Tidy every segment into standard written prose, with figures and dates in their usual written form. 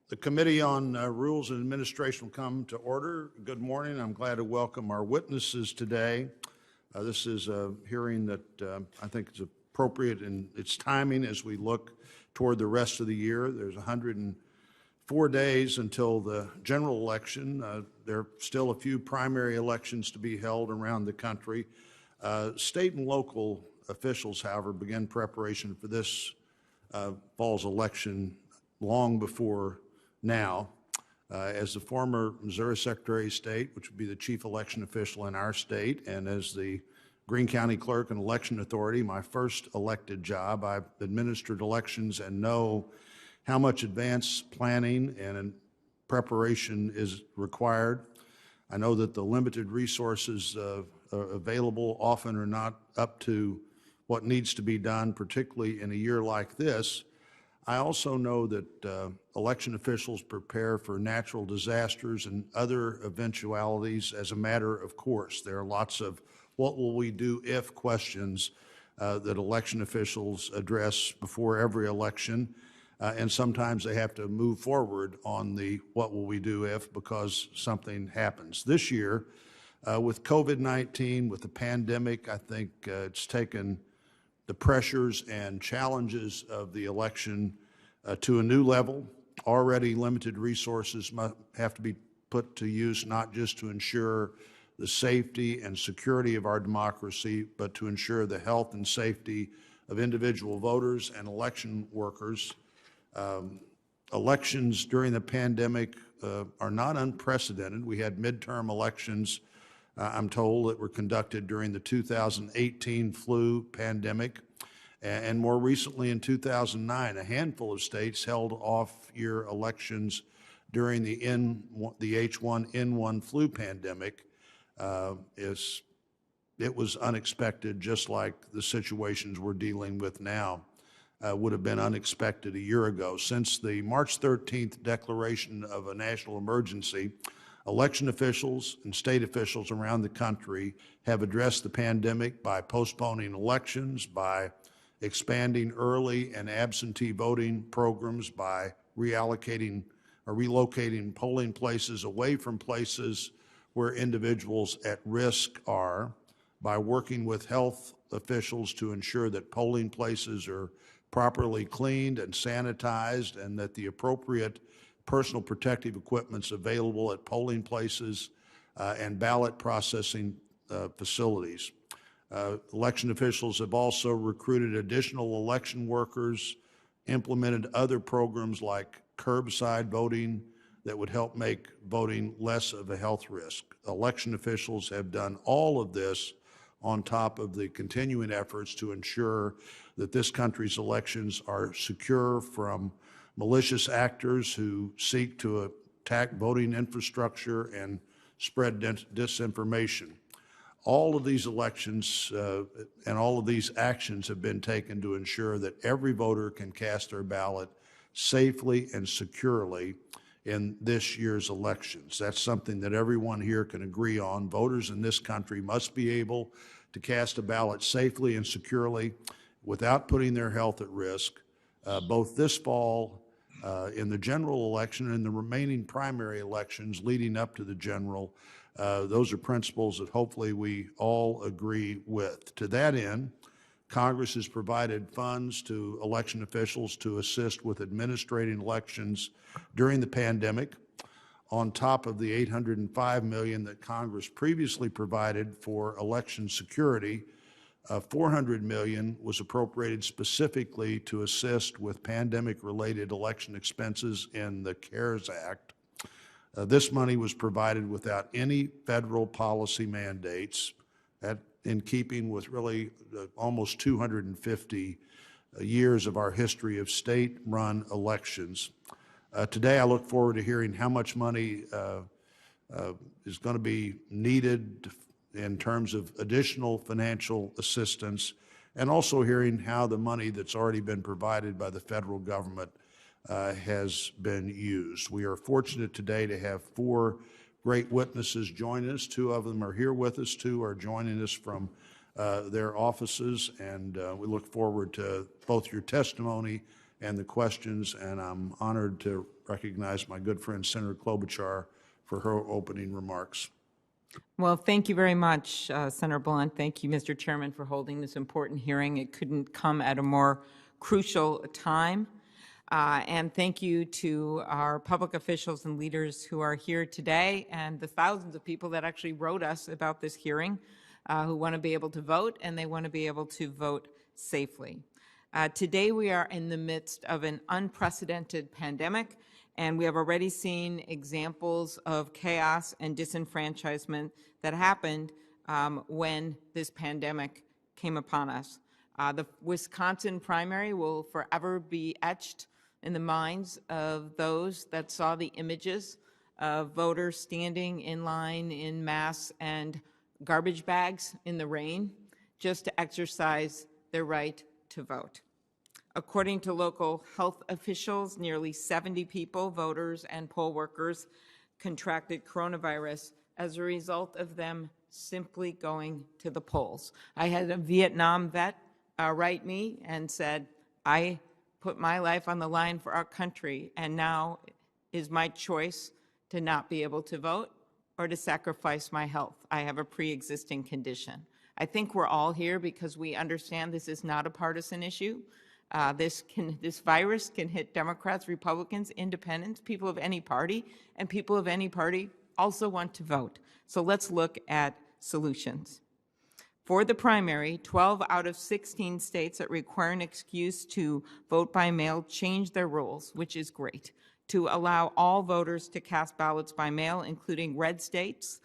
The Committee on Rules and Administration will come to order. Good morning. I'm glad to welcome our witnesses today. This is a hearing that I think is appropriate in its timing as we look toward the rest of the year. There's 104 days until the general election. There are still a few primary elections to be held around the country. State and local officials, however, began preparation for this fall's election long before now. As the former Missouri Secretary of State, which would be the chief election official in our state, and as the Greene County Clerk and Election Authority, my first elected job, I've administered elections and know how much advanced planning and preparation is required. I know that the limited resources available often are not up to what needs to be done, particularly in a year like this. I also know that election officials prepare for natural disasters and other eventualities as a matter of course. There are lots of what will we do if questions that election officials address before every election, and sometimes they have to move forward on the what will we do if because something happens. This year, with COVID-19, with the pandemic, I think it's taken the pressures and challenges of the election to a new level. Already limited resources must have to be put to use, not just to ensure the safety and security of our democracy, but to ensure the health and safety of individual voters and election workers. Elections during the pandemic are not unprecedented. We had midterm elections, I'm told, that were conducted during the 2018 flu pandemic. And more recently in 2009, a handful of states held off-year elections during the H1N1 flu pandemic. It was unexpected, just like the situations we're dealing with now would have been unexpected a year ago. Since the March 13th declaration of a national emergency, election officials and state officials around the country have addressed the pandemic by postponing elections, by expanding early and absentee voting programs, by reallocating or relocating polling places away from places where individuals at risk are, by working with health officials to ensure that polling places are properly cleaned and sanitized and that the appropriate personal protective equipment's available at polling places and ballot processing facilities. Election officials have also recruited additional election workers, implemented other programs like curbside voting that would help make voting less of a health risk. Election officials have done all of this on top of the continuing efforts to ensure that this country's elections are secure from malicious actors who seek to attack voting infrastructure and spread disinformation. All of these elections and all of these actions have been taken to ensure that every voter can cast their ballot safely and securely in this year's elections. That's something that everyone here can agree on. Voters in this country must be able to cast a ballot safely and securely without putting their health at risk, both this fall in the general election and the remaining primary elections leading up to the general. Those are principles that hopefully we all agree with. To that end, Congress has provided funds to election officials to assist with administrating elections during the pandemic. On top of the $805 million that Congress previously provided for election security, $400 million was appropriated specifically to assist with pandemic-related election expenses in the CARES Act. This money was provided without any federal policy mandates, in keeping with really almost 250 years of our history of state-run elections. Today, I look forward to hearing how much money is going to be needed in terms of additional financial assistance, and also hearing how the money that's already been provided by the federal government has been used. We are fortunate today to have four great witnesses join us. Two of them are here with us. Two are joining us from their offices, and we look forward to both your testimony and the questions, and I'm honored to recognize my good friend Senator Klobuchar for her opening remarks. Well, thank you very much, Senator Blunt. Thank you, Mr. Chairman, for holding this important hearing. It couldn't come at a more crucial time. And thank you to our public officials and leaders who are here today and the thousands of people that actually wrote us about this hearing who want to be able to vote, and they want to be able to vote safely. Today we are in the midst of an unprecedented pandemic, and we have already seen examples of chaos and disenfranchisement that happened when this pandemic came upon us. The Wisconsin primary will forever be etched in the minds of those that saw the images of voters standing in line in mass and garbage bags in the rain just to exercise their right to vote. According to local health officials, nearly 70 people, voters and poll workers, contracted coronavirus as a result of them simply going to the polls. I had a Vietnam vet write me and said, I put my life on the line for our country, and now is my choice to not be able to vote or to sacrifice my health. I have a pre-existing condition. I think we're all here because we understand this is not a partisan issue. This virus can hit Democrats, Republicans, independents, people of any party, and people of any party also want to vote. So let's look at solutions. For the primary, 12 out of 16 states that require an excuse to vote by mail changed their rules, which is great, to allow all voters to cast ballots by mail, including red states,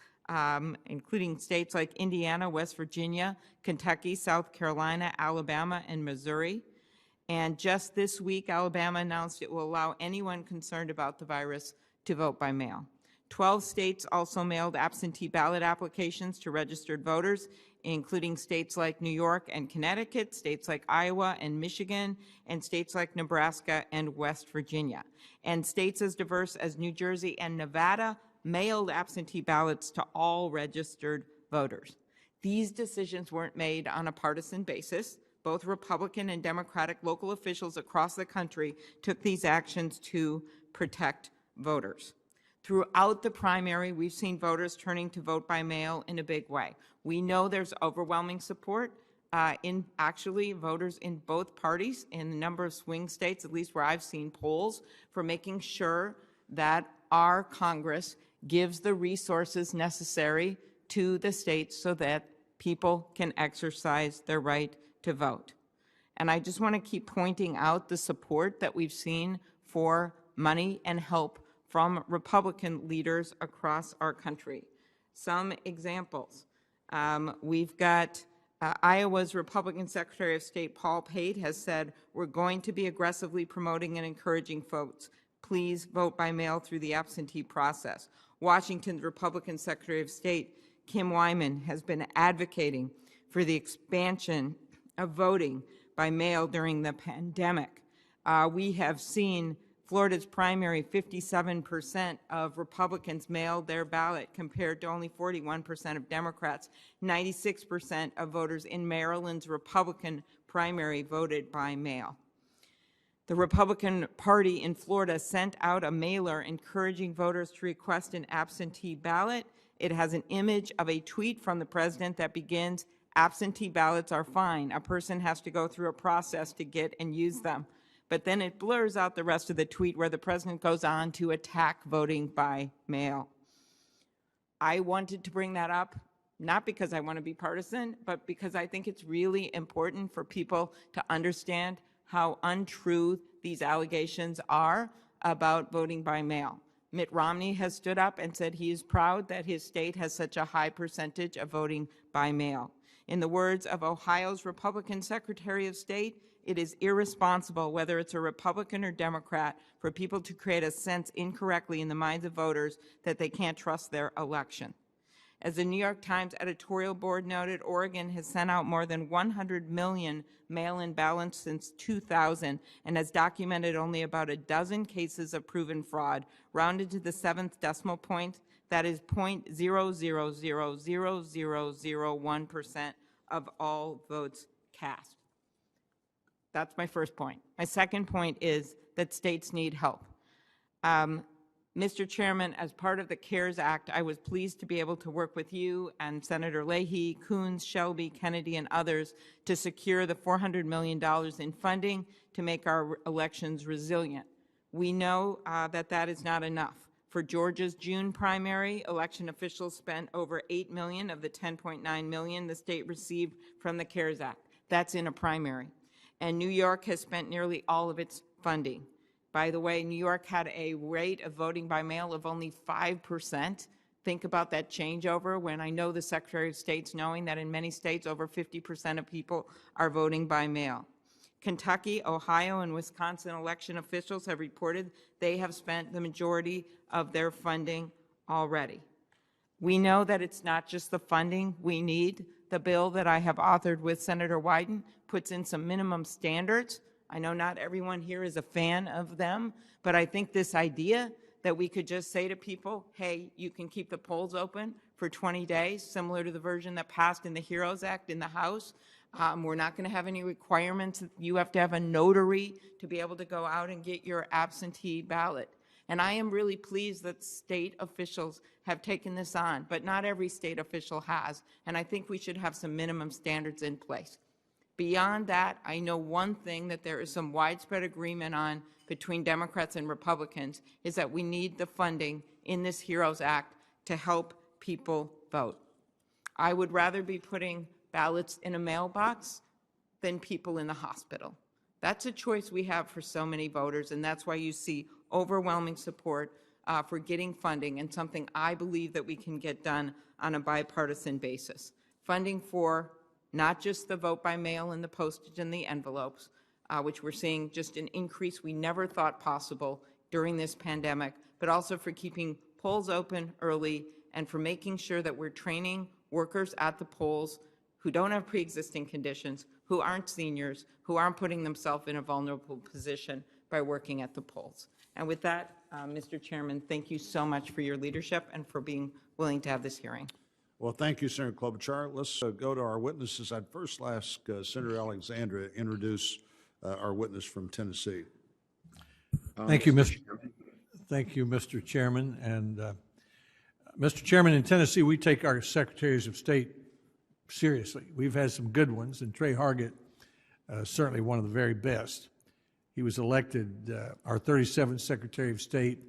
including states like Indiana, West Virginia, Kentucky, South Carolina, Alabama, and Missouri. And just this week, Alabama announced it will allow anyone concerned about the virus to vote by mail. 12 states also mailed absentee ballot applications to registered voters, including states like New York and Connecticut, states like Iowa and Michigan, and states like Nebraska and West Virginia. And states as diverse as New Jersey and Nevada mailed absentee ballots to all registered voters. These decisions weren't made on a partisan basis. Both Republican and Democratic local officials across the country took these actions to protect voters. Throughout the primary, we've seen voters turning to vote by mail in a big way. We know there's overwhelming support in actually voters in both parties in a number of swing states, at least where I've seen polls, for making sure that our Congress gives the resources necessary to the states so that people can exercise their right to vote. And I just want to keep pointing out the support that we've seen for money and help from Republican leaders across our country. Some examples. We've got Iowa's Republican Secretary of State Paul Pate has said, we're going to be aggressively promoting and encouraging folks. Please vote by mail through the absentee process. Washington's Republican Secretary of State Kim Wyman has been advocating for the expansion of voting by mail during the pandemic. We have seen Florida's primary, 57% of Republicans mailed their ballot compared to only 41% of Democrats. 96% of voters in Maryland's Republican primary voted by mail. The Republican Party in Florida sent out a mailer encouraging voters to request an absentee ballot. It has an image of a tweet from the president that begins, "Absentee ballots are fine. A person has to go through a process to get and use them." But then it blurs out the rest of the tweet where the president goes on to attack voting by mail. I wanted to bring that up, not because I want to be partisan, but because I think it's really important for people to understand how untrue these allegations are about voting by mail. Mitt Romney has stood up and said he is proud that his state has such a high percentage of voting by mail. In the words of Ohio's Republican Secretary of State, it is irresponsible, whether it's a Republican or Democrat, for people to create a sense incorrectly in the minds of voters that they can't trust their election. As the New York Times editorial board noted, Oregon has sent out more than 100 million mail-in ballots since 2000 and has documented only about a dozen cases of proven fraud. Rounded to the seventh decimal point, that is 0.0000001% of all votes cast. That's my first point. My second point is that states need help. Mr. Chairman, as part of the CARES Act, I was pleased to be able to work with you and Senator Leahy, Coons, Shelby, Kennedy, and others to secure the $400 million in funding to make our elections resilient. We know that is not enough. For Georgia's June primary, election officials spent over $8 million of the $10.9 million the state received from the CARES Act. That's in a primary. And New York has spent nearly all of its funding. By the way, New York had a rate of voting by mail of only 5%. Think about that changeover when I know the Secretary of State's knowing that in many states over 50% of people are voting by mail. Kentucky, Ohio, and Wisconsin election officials have reported they have spent the majority of their funding already. We know that it's not just the funding we need. The bill that I have authored with Senator Wyden puts in some minimum standards. I know not everyone here is a fan of them, but I think this idea that we could just say to people, hey, you can keep the polls open for 20 days, similar to the version that passed in the HEROES Act in the House. We're not going to have any requirements. You have to have a notary to be able to go out and get your absentee ballot. And I am really pleased that state officials have taken this on, but not every state official has. And I think we should have some minimum standards in place. Beyond that, I know one thing that there is some widespread agreement on between Democrats and Republicans is that we need the funding in this HEROES Act to help people vote. I would rather be putting ballots in a mailbox than people in the hospital. That's a choice we have for so many voters, and that's why you see overwhelming support for getting funding, and something I believe that we can get done on a bipartisan basis. Funding for not just the vote by mail and the postage and the envelopes, which we're seeing just an increase we never thought possible during this pandemic, but also for keeping polls open early and for making sure that we're training workers at the polls who don't have pre-existing conditions, who aren't seniors, who aren't putting themselves in a vulnerable position by working at the polls. And with that, Mr. Chairman, thank you so much for your leadership and for being willing to have this hearing. Well, thank you, Senator Klobuchar. Let's go to our witnesses. I'd first ask Senator Alexandra to introduce our witness from Tennessee. Thank you, Mr. Chairman. And Mr. Chairman, in Tennessee, we take our secretaries of state seriously. We've had some good ones, and Trey Hargett, certainly one of the very best. He was elected our 37th Secretary of State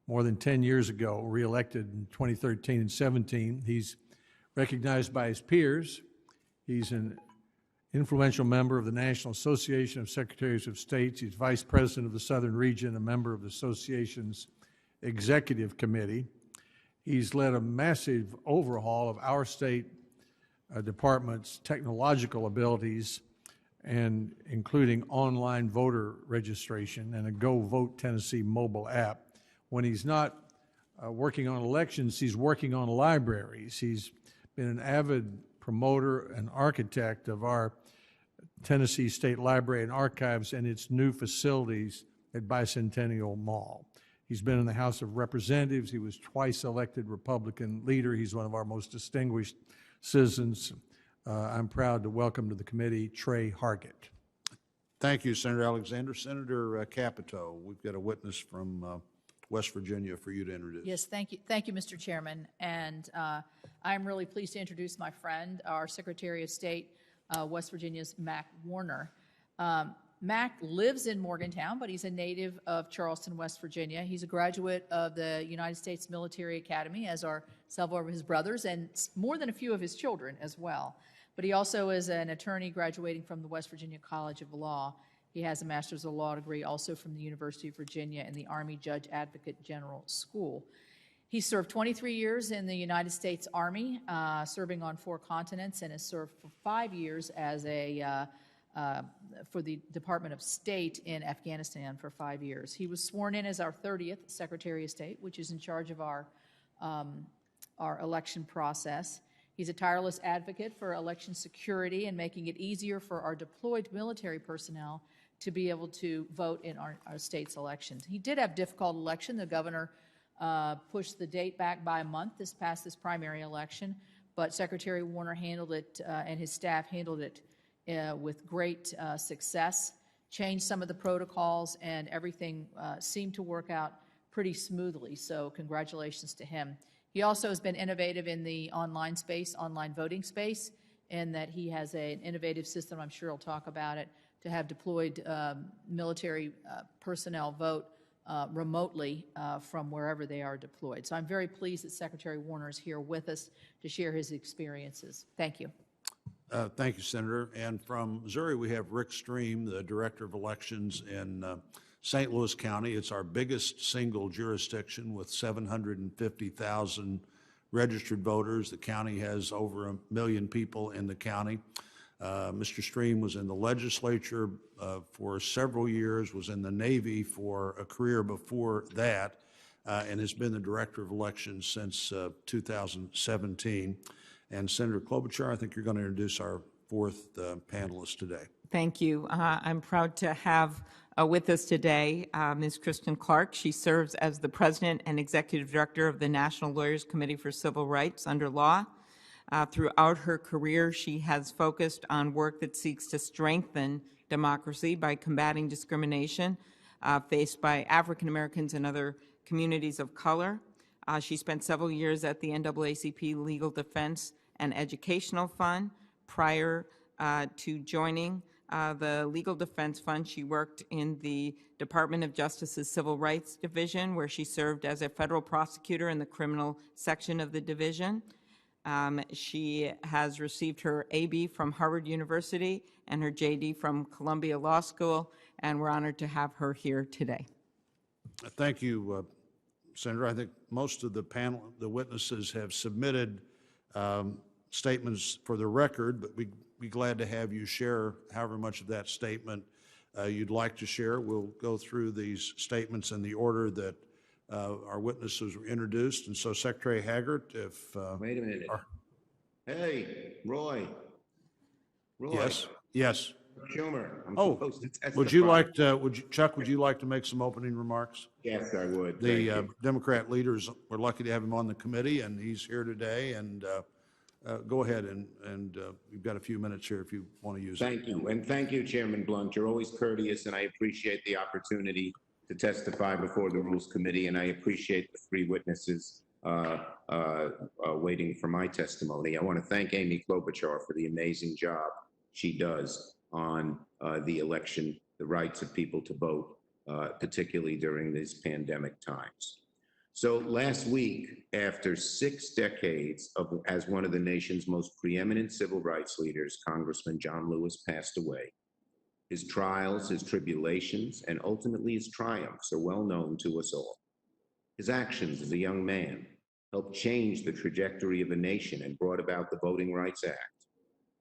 more than 10 years ago, reelected in 2013 and 17. He's recognized by his peers. He's an influential member of the National Association of Secretaries of States. He's vice president of the Southern Region, a member of the association's executive committee. He's led a massive overhaul of our state department's technological abilities, and including online voter registration and a Go Vote Tennessee mobile app. When he's not working on elections, he's working on libraries. He's been an avid promoter and architect of our Tennessee State Library and Archives and its new facilities at Bicentennial Mall. He's been in the House of Representatives. He was twice elected Republican leader. He's one of our most distinguished citizens. I'm proud to welcome to the committee Trey Hargett. Thank you, Senator Alexander. Senator Capito, we've got a witness from West Virginia for you to introduce. Yes, thank you, Mr. Chairman. And I'm really pleased to introduce my friend, our Secretary of State, West Virginia's Mac Warner. Mac lives in Morgantown, but he's a native of Charleston, West Virginia. He's a graduate of the United States Military Academy, as are several of his brothers, and more than a few of his children as well. But he also is an attorney graduating from the West Virginia College of Law. He has a Master's of Law degree also from the University of Virginia and the Army Judge Advocate General School. He served 23 years in the United States Army, serving on 4 continents, and has served for 5 years as for the Department of State in Afghanistan for 5 years. He was sworn in as our 30th Secretary of State, which is in charge of our election process. He's a tireless advocate for election security and making it easier for our deployed military personnel to be able to vote in our state's elections. He did have difficult election. The governor pushed the date back by a month this primary election, but Secretary Warner handled it and his staff handled it with great success, changed some of the protocols, and everything seemed to work out pretty smoothly. So congratulations to him. He also has been innovative in the online space, online voting space, in that he has an innovative system, I'm sure he'll talk about it, to have deployed military personnel vote remotely from wherever they are deployed. So I'm very pleased that Secretary Warner is here with us to share his experiences. Thank you. Thank you, Senator. And from Missouri, we have Rick Stream, the Director of Elections in St. Louis County. It's our biggest single jurisdiction with 750,000 registered voters. The county has over 1 million people in the county. Mr. Stream was in the legislature for several years, was in the Navy for a career before that, and has been the Director of Elections since 2017. And Senator Klobuchar, I think you're going to introduce our fourth panelist today. Thank you. I'm proud to have with us today Ms. Kristen Clark. She serves as the President and Executive Director of the National Lawyers Committee for Civil Rights under law. Throughout her career, she has focused on work that seeks to strengthen democracy by combating discrimination faced by African Americans and other communities of color. She spent several years at the NAACP Legal Defense and Educational Fund. Prior to joining the Legal Defense Fund, she worked in the Department of Justice's Civil Rights Division, where she served as a federal prosecutor in the criminal section of the division. She has received her AB from Harvard University and her JD from Columbia Law School, and we're honored to have her here today. Thank you, Senator. I think most of the panel, the witnesses have submitted statements for the record, but we'd be glad to have you share however much of that statement you'd like to share. We'll go through these statements in the order that our witnesses were introduced. And so, Secretary Haggart, if... Wait a minute. Hey, Roy. Yes, yes. Schumer, I'm Oh, supposed to testify. would you like to, Chuck, would you like to make some opening remarks? Yes, I would. Thank The you. Democrat leaders, we're lucky to have him on the committee, and he's here today. And go ahead, and you've got a few minutes here if you want to use it. Thank you. And thank you, Chairman Blunt. You're always courteous, and I appreciate the opportunity to testify before the Rules Committee, and I appreciate the three witnesses waiting for my testimony. I want to thank Amy Klobuchar for the amazing job she does on the election, the rights of people to vote, particularly during these pandemic times. So last week, after 6 decades as one of the nation's most preeminent civil rights leaders, Congressman John Lewis passed away. His trials, his tribulations, and ultimately his triumphs are well known to us all. His actions as a young man helped change the trajectory of a nation and brought about the Voting Rights Act,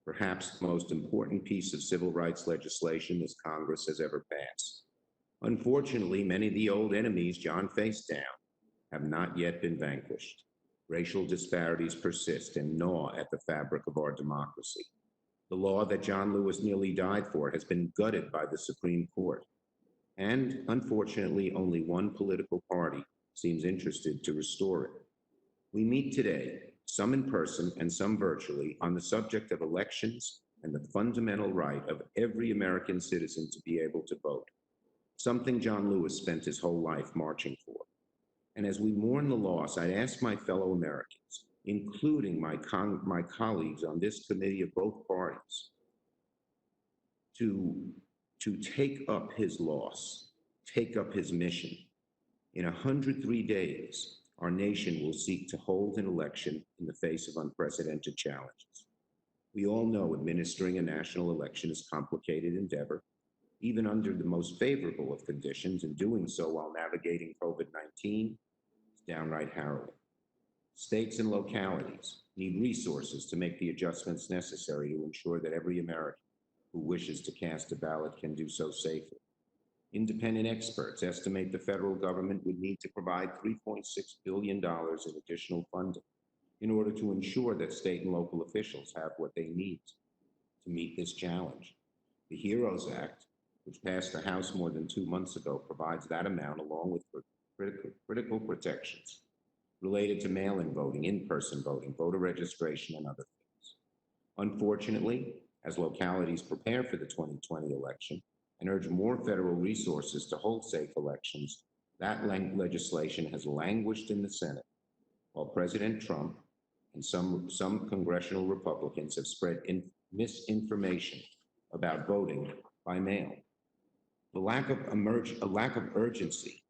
perhaps the most important piece of civil rights legislation this Congress has ever passed. Unfortunately, many of the old enemies John faced down have not yet been vanquished. Racial disparities persist and gnaw at the fabric of our democracy. The law that John Lewis nearly died for has been gutted by the Supreme Court. And unfortunately, only one political party seems interested to restore it. We meet today, some in person and some virtually, on the subject of elections and the fundamental right of every American citizen to be able to vote, something John Lewis spent his whole life marching for. And as we mourn the loss, I'd ask my fellow Americans, including my colleagues on this committee of both parties, to take up his loss, take up his mission. In 103 days, our nation will seek to hold an election in the face of unprecedented challenges. We all know administering a national election is a complicated endeavor, even under the most favorable of conditions, and doing so while navigating COVID-19 is downright harrowing. States and localities need resources to make the adjustments necessary to ensure that every American who wishes to cast a ballot can do so safely. Independent experts estimate the federal government would need to provide $3.6 billion in additional funding in order to ensure that state and local officials have what they need to meet this challenge. The HEROES Act, which passed the House more than 2 months ago, provides that amount along with critical protections related to mail-in voting, in-person voting, voter registration, and other things. Unfortunately, as localities prepare for the 2020 election and urge more federal resources to hold safe elections, That legislation has languished in the Senate while President Trump and some congressional Republicans have spread misinformation about voting by mail. A lack of urgency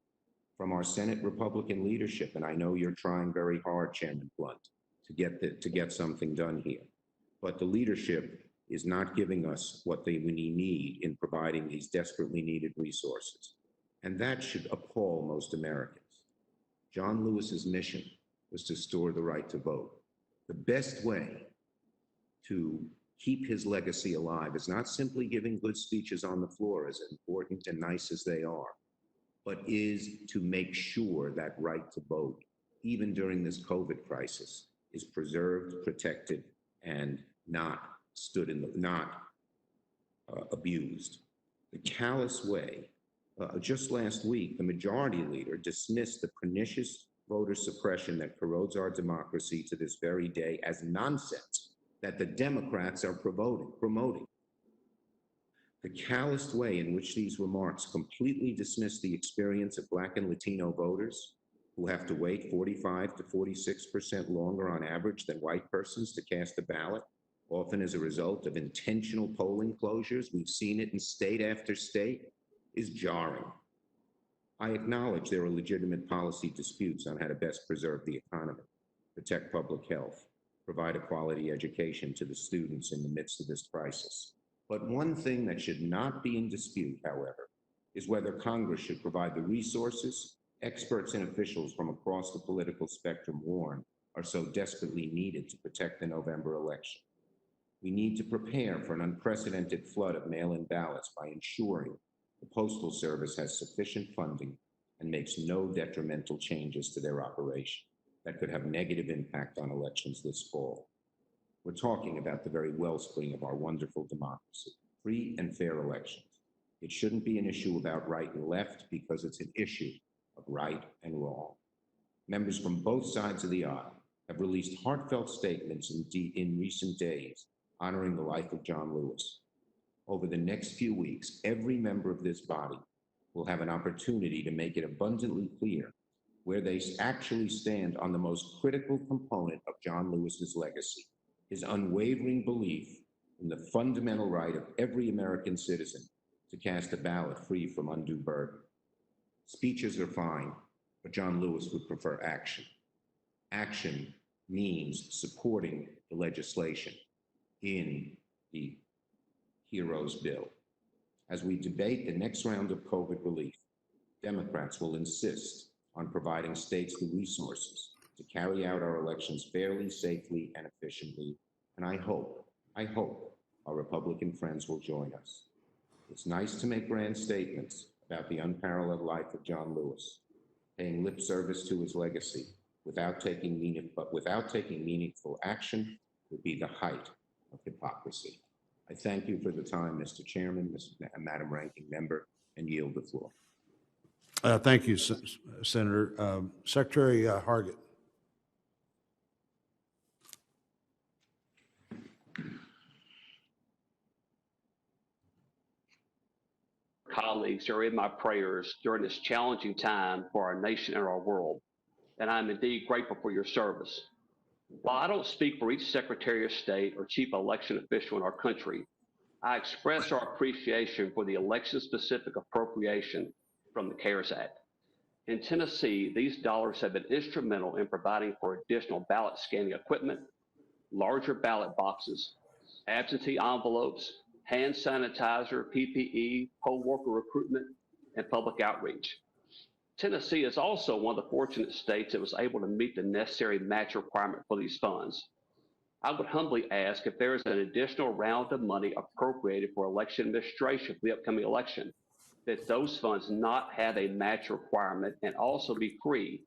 from our Senate Republican leadership, and I know you're trying very hard, Chairman Blunt, to get something done here. But the leadership is not giving us what we need in providing these desperately needed resources. And that should appall most Americans. John Lewis's mission was to restore the right to vote. The best way to keep his legacy alive is not simply giving good speeches on the floor, as important and nice as they are, but is to make sure that right to vote, even during this COVID crisis, is preserved, protected, and not abused. The callous way, just last week, the majority leader dismissed the pernicious voter suppression that corrodes our democracy to this very day as nonsense that the Democrats are promoting. The calloused way in which these remarks completely dismiss the experience of Black and Latino voters who have to wait 45 to 46% longer on average than white persons to cast a ballot, often as a result of intentional polling closures, we've seen it in state after state, is jarring. I acknowledge there are legitimate policy disputes on how to best preserve the economy, protect public health, provide a quality education to the students in the midst of this crisis. But one thing that should not be in dispute, however, is whether Congress should provide the resources experts and officials from across the political spectrum warn are so desperately needed to protect the November election. We need to prepare for an unprecedented flood of mail-in ballots by ensuring the Postal Service has sufficient funding and makes no detrimental changes to their operation that could have negative impact on elections this fall. We're talking about the very wellspring of our wonderful democracy, free and fair elections. It shouldn't be an issue about right and left because it's an issue of right and wrong. Members from both sides of the aisle have released heartfelt statements in recent days honoring the life of John Lewis. Over the next few weeks, every member of this body will have an opportunity to make it abundantly clear where they actually stand on the most critical component of John Lewis's legacy, his unwavering belief in the fundamental right of every American citizen to cast a ballot free from undue burden. Speeches are fine, but John Lewis would prefer action. Action means supporting the legislation in the Heroes Bill. As we debate the next round of COVID relief, Democrats will insist on providing states the resources to carry out our elections fairly, safely, and efficiently. And I hope our Republican friends will join us. It's nice to make grand statements about the unparalleled life of John Lewis, paying lip service to his legacy without taking meaningful action would be the height of hypocrisy. I thank you for the time, Mr. Chairman, Madam Ranking Member, and yield the floor. Thank you, Senator. Secretary Hargett. Colleagues are in my prayers during this challenging time for our nation and our world, and I'm indeed grateful for your service. While I don't speak for each Secretary of State or chief election official in our country, I express our appreciation for the election-specific appropriation from the CARES Act. In Tennessee, these dollars have been instrumental in providing for additional ballot scanning equipment, larger ballot boxes, absentee envelopes, hand sanitizer, PPE, poll worker recruitment, and public outreach. Tennessee is also one of the fortunate states that was able to meet the necessary match requirement for these funds. I would humbly ask if there is an additional round of money appropriated for election administration for the upcoming election, that those funds not have a match requirement and also be free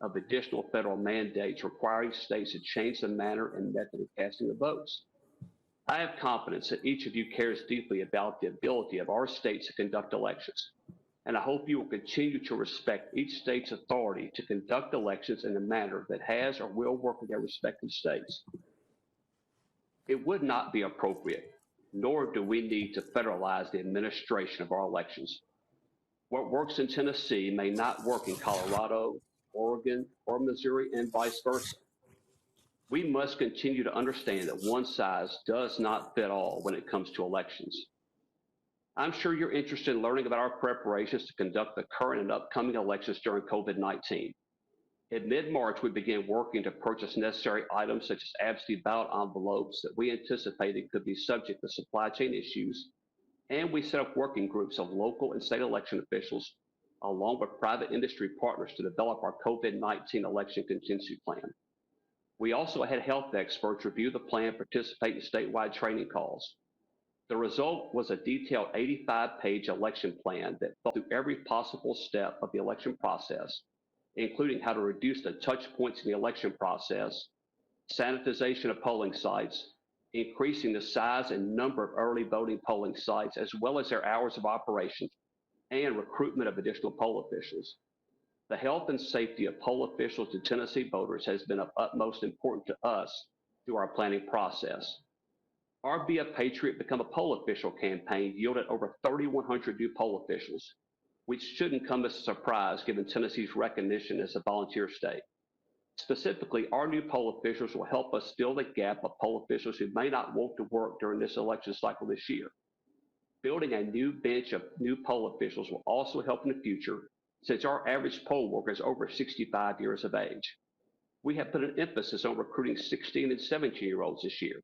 of additional federal mandates requiring states to change the manner and method of casting of votes. I have confidence that each of you cares deeply about the ability of our states to conduct elections, and I hope you will continue to respect each state's authority to conduct elections in a manner that has or will work in their respective states. It would not be appropriate, nor do we need to federalize the administration of our elections. What works in Tennessee may not work in Colorado, Oregon, or Missouri, and vice versa. We must continue to understand that one size does not fit all when it comes to elections. I'm sure you're interested in learning about our preparations to conduct the current and upcoming elections during COVID-19. In mid-March, we began working to purchase necessary items such as absentee ballot envelopes that we anticipated could be subject to supply chain issues, and we set up working groups of local and state election officials, along with private industry partners, to develop our COVID-19 election contingency plan. We also had health experts review the plan and participate in statewide training calls. The result was a detailed 85-page election plan that thought through every possible step of the election process, including how to reduce the touch points in the election process, sanitization of polling sites, increasing the size and number of early voting polling sites, as well as their hours of operation, and recruitment of additional poll officials. The health and safety of poll officials and Tennessee voters has been of utmost importance to us through our planning process. Our Be a Patriot, Become a Poll Official campaign yielded over 3,100 new poll officials, which shouldn't come as a surprise given Tennessee's recognition as a volunteer state. Specifically, our new poll officials will help us fill the gap of poll officials who may not want to work during this election cycle this year. Building a new bench of new poll officials will also help in the future, since our average poll worker is over 65 years of age. We have put an emphasis on recruiting 16 and 17-year-olds this year.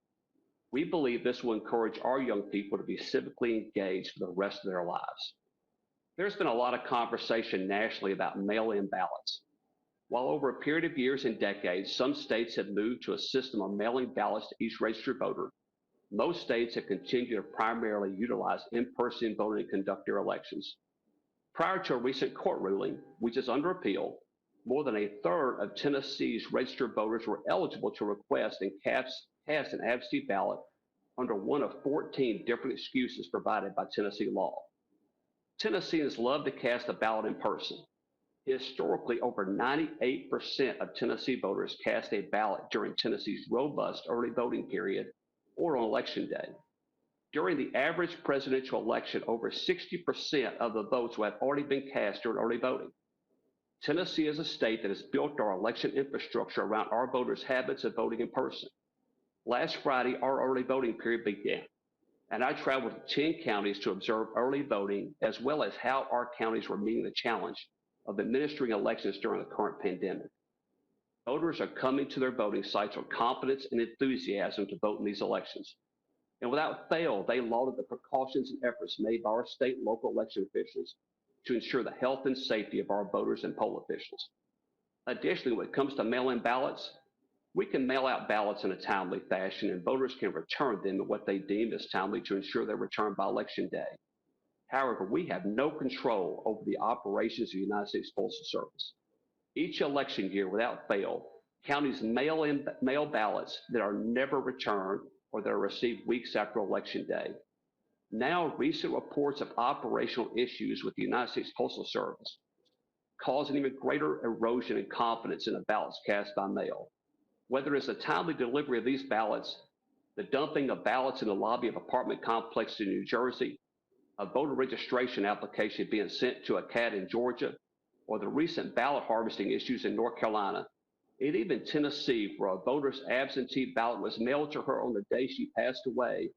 We believe this will encourage our young people to be civically engaged for the rest of their lives. There's been a lot of conversation nationally about mail-in ballots. While over a period of years and decades, some states have moved to a system of mailing ballots to each registered voter, most states have continued to primarily utilize in-person voting to conduct their elections. Prior to a recent court ruling, which is under appeal, more than a third of Tennessee's registered voters were eligible to request and cast an absentee ballot under one of 14 different excuses provided by Tennessee law. Tennesseans love to cast a ballot in person. Historically, over 98% of Tennessee voters cast a ballot during Tennessee's robust early voting period or on election day. During the average presidential election, over 60% of the votes will have already been cast during early voting. Tennessee is a state that has built our election infrastructure around our voters' habits of voting in person. Last Friday, our early voting period began, and I traveled to 10 counties to observe early voting, as well as how our counties were meeting the challenge of administering elections during the current pandemic. Voters are coming to their voting sites with confidence and enthusiasm to vote in these elections. And without fail, they lauded the precautions and efforts made by our state and local election officials to ensure the health and safety of our voters and poll officials. Additionally, when it comes to mail-in ballots, we can mail out ballots in a timely fashion, and voters can return them at what they deem as timely to ensure they're returned by Election Day. However, we have no control over the operations of the United States Postal Service. Each election year, without fail, counties mail ballots that are never returned or that are received weeks after Election Day. Now, recent reports of operational issues with the United States Postal Service cause an even greater erosion in confidence in the ballots cast by mail. Whether it's a timely delivery of these ballots, the dumping of ballots in the lobby of apartment complexes in New Jersey, a voter registration application being sent to a cat in Georgia, or the recent ballot harvesting issues in North Carolina, and even Tennessee, where a voter's absentee ballot was mailed to her on the day she passed away,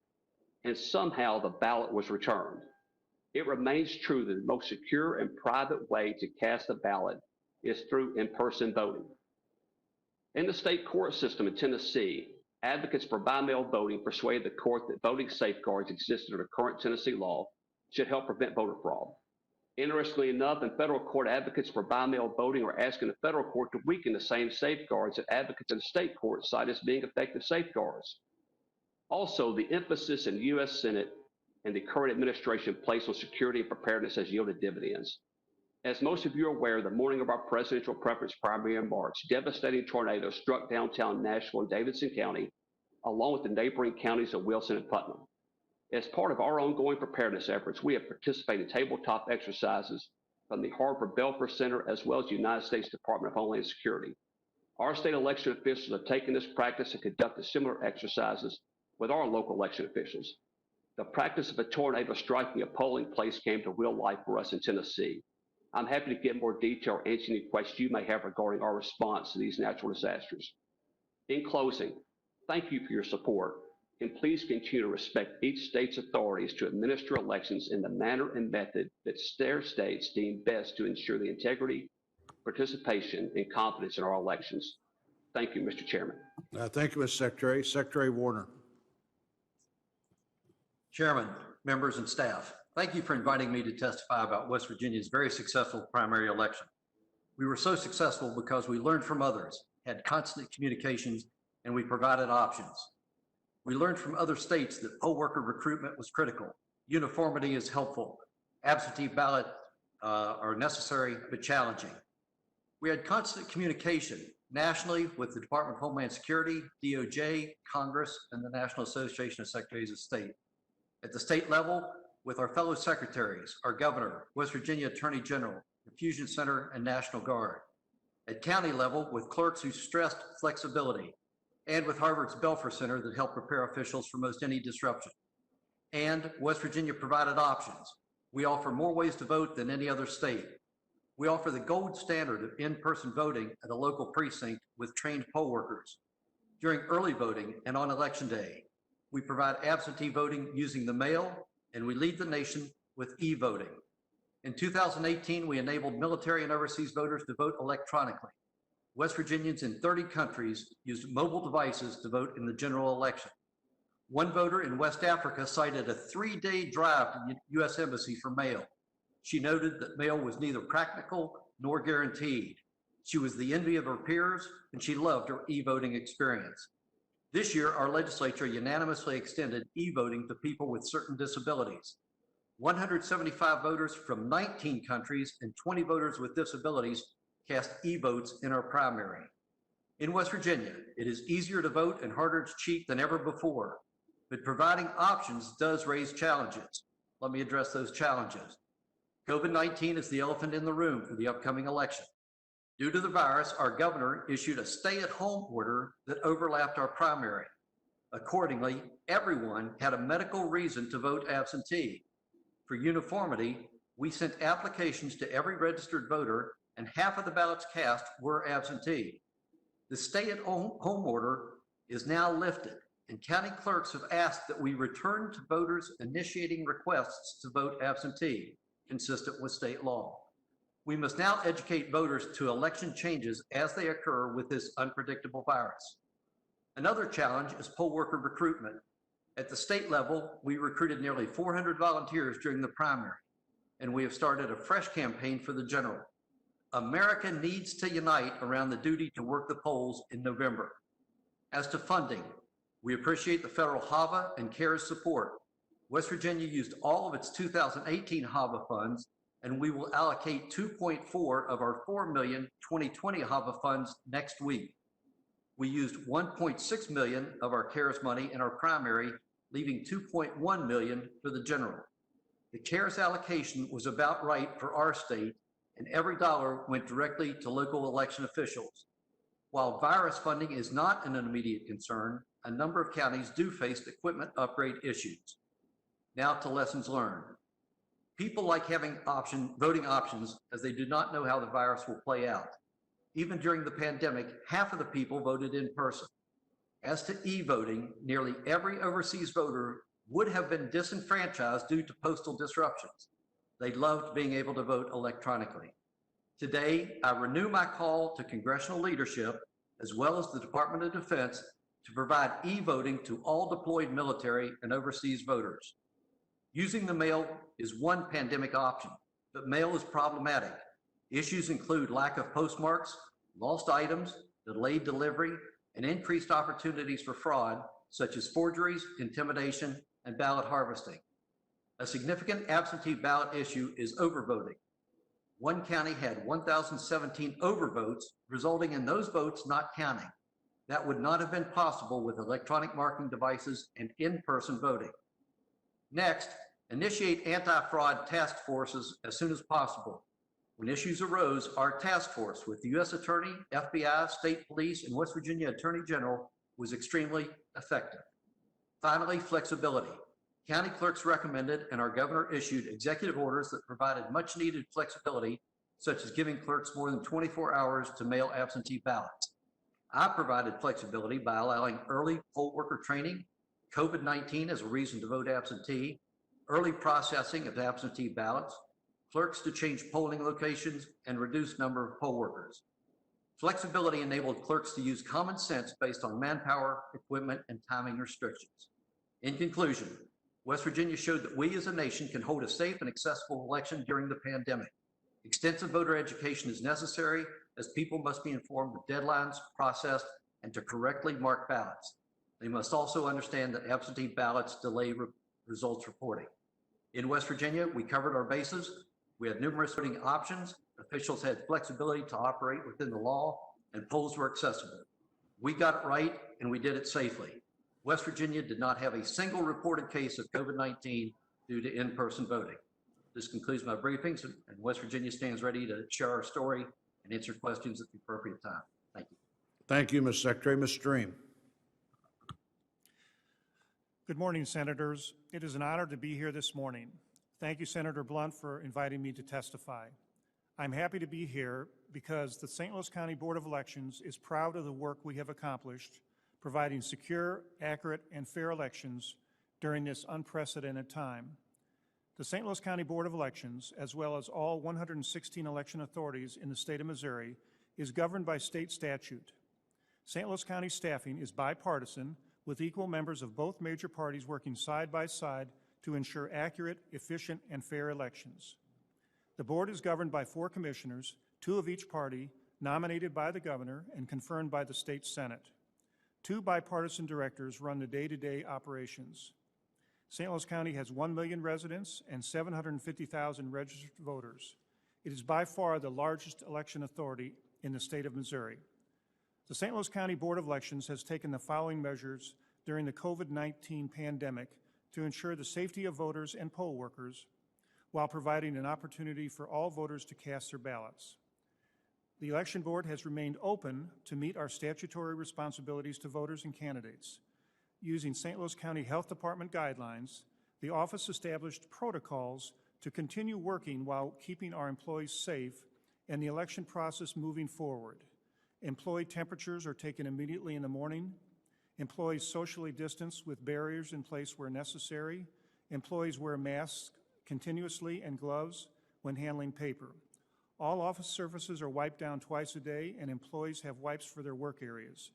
and somehow the ballot was returned. It remains true that the most secure and private way to cast a ballot is through in-person voting. In the state court system in Tennessee, advocates for by-mail voting persuaded the court that voting safeguards existed under current Tennessee law should help prevent voter fraud. Interestingly enough, in federal court, advocates for by-mail voting are asking the federal court to weaken the same safeguards that advocates in the state court cite as being effective safeguards. Also, the emphasis in the U.S. Senate and the current administration placed on security and preparedness has yielded dividends. As most of you are aware, the morning of our presidential preference primary in March, devastating tornadoes struck downtown Nashville and Davidson County, along with the neighboring counties of Wilson and Putnam. As part of our ongoing preparedness efforts, we have participated in tabletop exercises from the Harvard Belfer Center as well as the United States Department of Homeland Security. Our state election officials have taken this practice and conducted similar exercises with our local election officials. The practice of a tornado striking a polling place came to real life for us in Tennessee. I'm happy to give more detail or answer any questions you may have regarding our response to these natural disasters. In closing, thank you for your support, and please continue to respect each state's authorities to administer elections in the manner and method that their states deem best to ensure the integrity, participation, and confidence in our elections. Thank you, Mr. Chairman. Thank you, Mr. Secretary. Secretary Warner. Chairman, members, and staff, thank you for inviting me to testify about West Virginia's very successful primary election. We were so successful because we learned from others, had constant communications, and we provided options. We learned from other states that poll worker recruitment was critical. Uniformity is helpful. Absentee ballot are necessary but challenging. We had constant communication nationally with the Department of Homeland Security, DOJ, Congress, and the National Association of Secretaries of State. At the state level, with our fellow secretaries, our governor, West Virginia Attorney General, the Fusion Center, and National Guard. At county level, with clerks who stressed flexibility, and with Harvard's Belfer Center that helped prepare officials for most any disruption. And West Virginia provided options. We offer more ways to vote than any other state. We offer the gold standard of in-person voting at a local precinct with trained poll workers. During early voting and on election day, we provide absentee voting using the mail, and we lead the nation with e-voting. In 2018, we enabled military and overseas voters to vote electronically. West Virginians in 30 countries used mobile devices to vote in the general election. One voter in West Africa cited a 3-day drive to the U.S. Embassy for mail. She noted that mail was neither practical nor guaranteed. She was the envy of her peers, and she loved her e-voting experience. This year, our legislature unanimously extended e-voting to people with certain disabilities. 175 voters from 19 countries and 20 voters with disabilities cast e-votes in our primary. In West Virginia, it is easier to vote and harder to cheat than ever before, but providing options does raise challenges. Let me address those challenges. COVID-19 is the elephant in the room for the upcoming election. Due to the virus, our governor issued a stay-at-home order that overlapped our primary. Accordingly, everyone had a medical reason to vote absentee. For uniformity, we sent applications to every registered voter, and half of the ballots cast were absentee. The stay-at-home order is now lifted, and county clerks have asked that we return to voters initiating requests to vote absentee, consistent with state law. We must now educate voters to election changes as they occur with this unpredictable virus. Another challenge is poll worker recruitment. At the state level, we recruited nearly 400 volunteers during the primary, and we have started a fresh campaign for the general. America needs to unite around the duty to work the polls in November. As to funding, we appreciate the federal HAVA and CARES support. West Virginia used all of its 2018 HAVA funds, and we will allocate 2.4 of our $4 million 2020 HAVA funds next week. We used 1.6 million of our CARES money in our primary, leaving 2.1 million for the general. The CARES allocation was about right for our state, and every dollar went directly to local election officials. While virus funding is not an immediate concern, a number of counties do face equipment upgrade issues. Now to lessons learned. People like having voting options as they do not know how the virus will play out. Even during the pandemic, half of the people voted in person. As to e-voting, nearly every overseas voter would have been disenfranchised due to postal disruptions. They loved being able to vote electronically. Today, I renew my call to congressional leadership, as well as the Department of Defense, to provide e-voting to all deployed military and overseas voters. Using the mail is one pandemic option, but mail is problematic. Issues include lack of postmarks, lost items, delayed delivery, and increased opportunities for fraud, such as forgeries, intimidation, and ballot harvesting. A significant absentee ballot issue is overvoting. One county had 1,017 overvotes, resulting in those votes not counting. That would not have been possible with electronic marking devices and in-person voting. Next, initiate anti-fraud task forces as soon as possible. When issues arose, our task force with the U.S. Attorney, FBI, state police, and West Virginia Attorney General was extremely effective. Finally, flexibility. County clerks recommended and our governor issued executive orders that provided much needed flexibility such as giving clerks more than 24 hours to mail absentee ballots. I provided flexibility by allowing early poll worker training, COVID-19 as a reason to vote absentee, early processing of absentee ballots, clerks to change polling locations, and reduced number of poll workers. Flexibility enabled clerks to use common sense based on manpower, equipment, and timing restrictions. In conclusion, West Virginia showed that we as a nation can hold a safe and accessible election during the pandemic. Extensive voter education is necessary as people must be informed of deadlines, processed, and to correctly mark ballots. They must also understand that absentee ballots delay results reporting. In West Virginia, we covered our bases. We had numerous voting options. Officials had flexibility to operate within the law, and polls were accessible. We got it right, and we did it safely. West Virginia did not have a single reported case of COVID-19 due to in-person voting. This concludes my briefings, and West Virginia stands ready to share our story and answer questions at the appropriate time. Thank you. Thank you, Mr. Secretary. Ms. Stream. Good morning, Senators. It is an honor to be here this morning. Thank you, Senator Blunt, for inviting me to testify. I'm happy to be here because the St. Louis County Board of Elections is proud of the work we have accomplished, providing secure, accurate, and fair elections during this unprecedented time. The St. Louis County Board of Elections, as well as all 116 election authorities in the state of Missouri, is governed by state statute. St. Louis County staffing is bipartisan, with equal members of both major parties working side by side to ensure accurate, efficient, and fair elections. The board is governed by 4 commissioners, 2 of each party, nominated by the governor and confirmed by the state Senate. 2 bipartisan directors run the day-to-day operations. St. Louis County has 1 million residents and 750,000 registered voters. It is by far the largest election authority in the state of Missouri. The St. Louis County Board of Elections has taken the following measures during the COVID-19 pandemic to ensure the safety of voters and poll workers while providing an opportunity for all voters to cast their ballots. The Election Board has remained open to meet our statutory responsibilities to voters and candidates. Using St. Louis County Health Department guidelines, the office established protocols to continue working while keeping our employees safe and the election process moving forward. Employee temperatures are taken immediately in the morning. Employees socially distance with barriers in place where necessary. Employees wear masks continuously and gloves when handling paper. All office surfaces are wiped down twice a day, and employees have wipes for their work areas.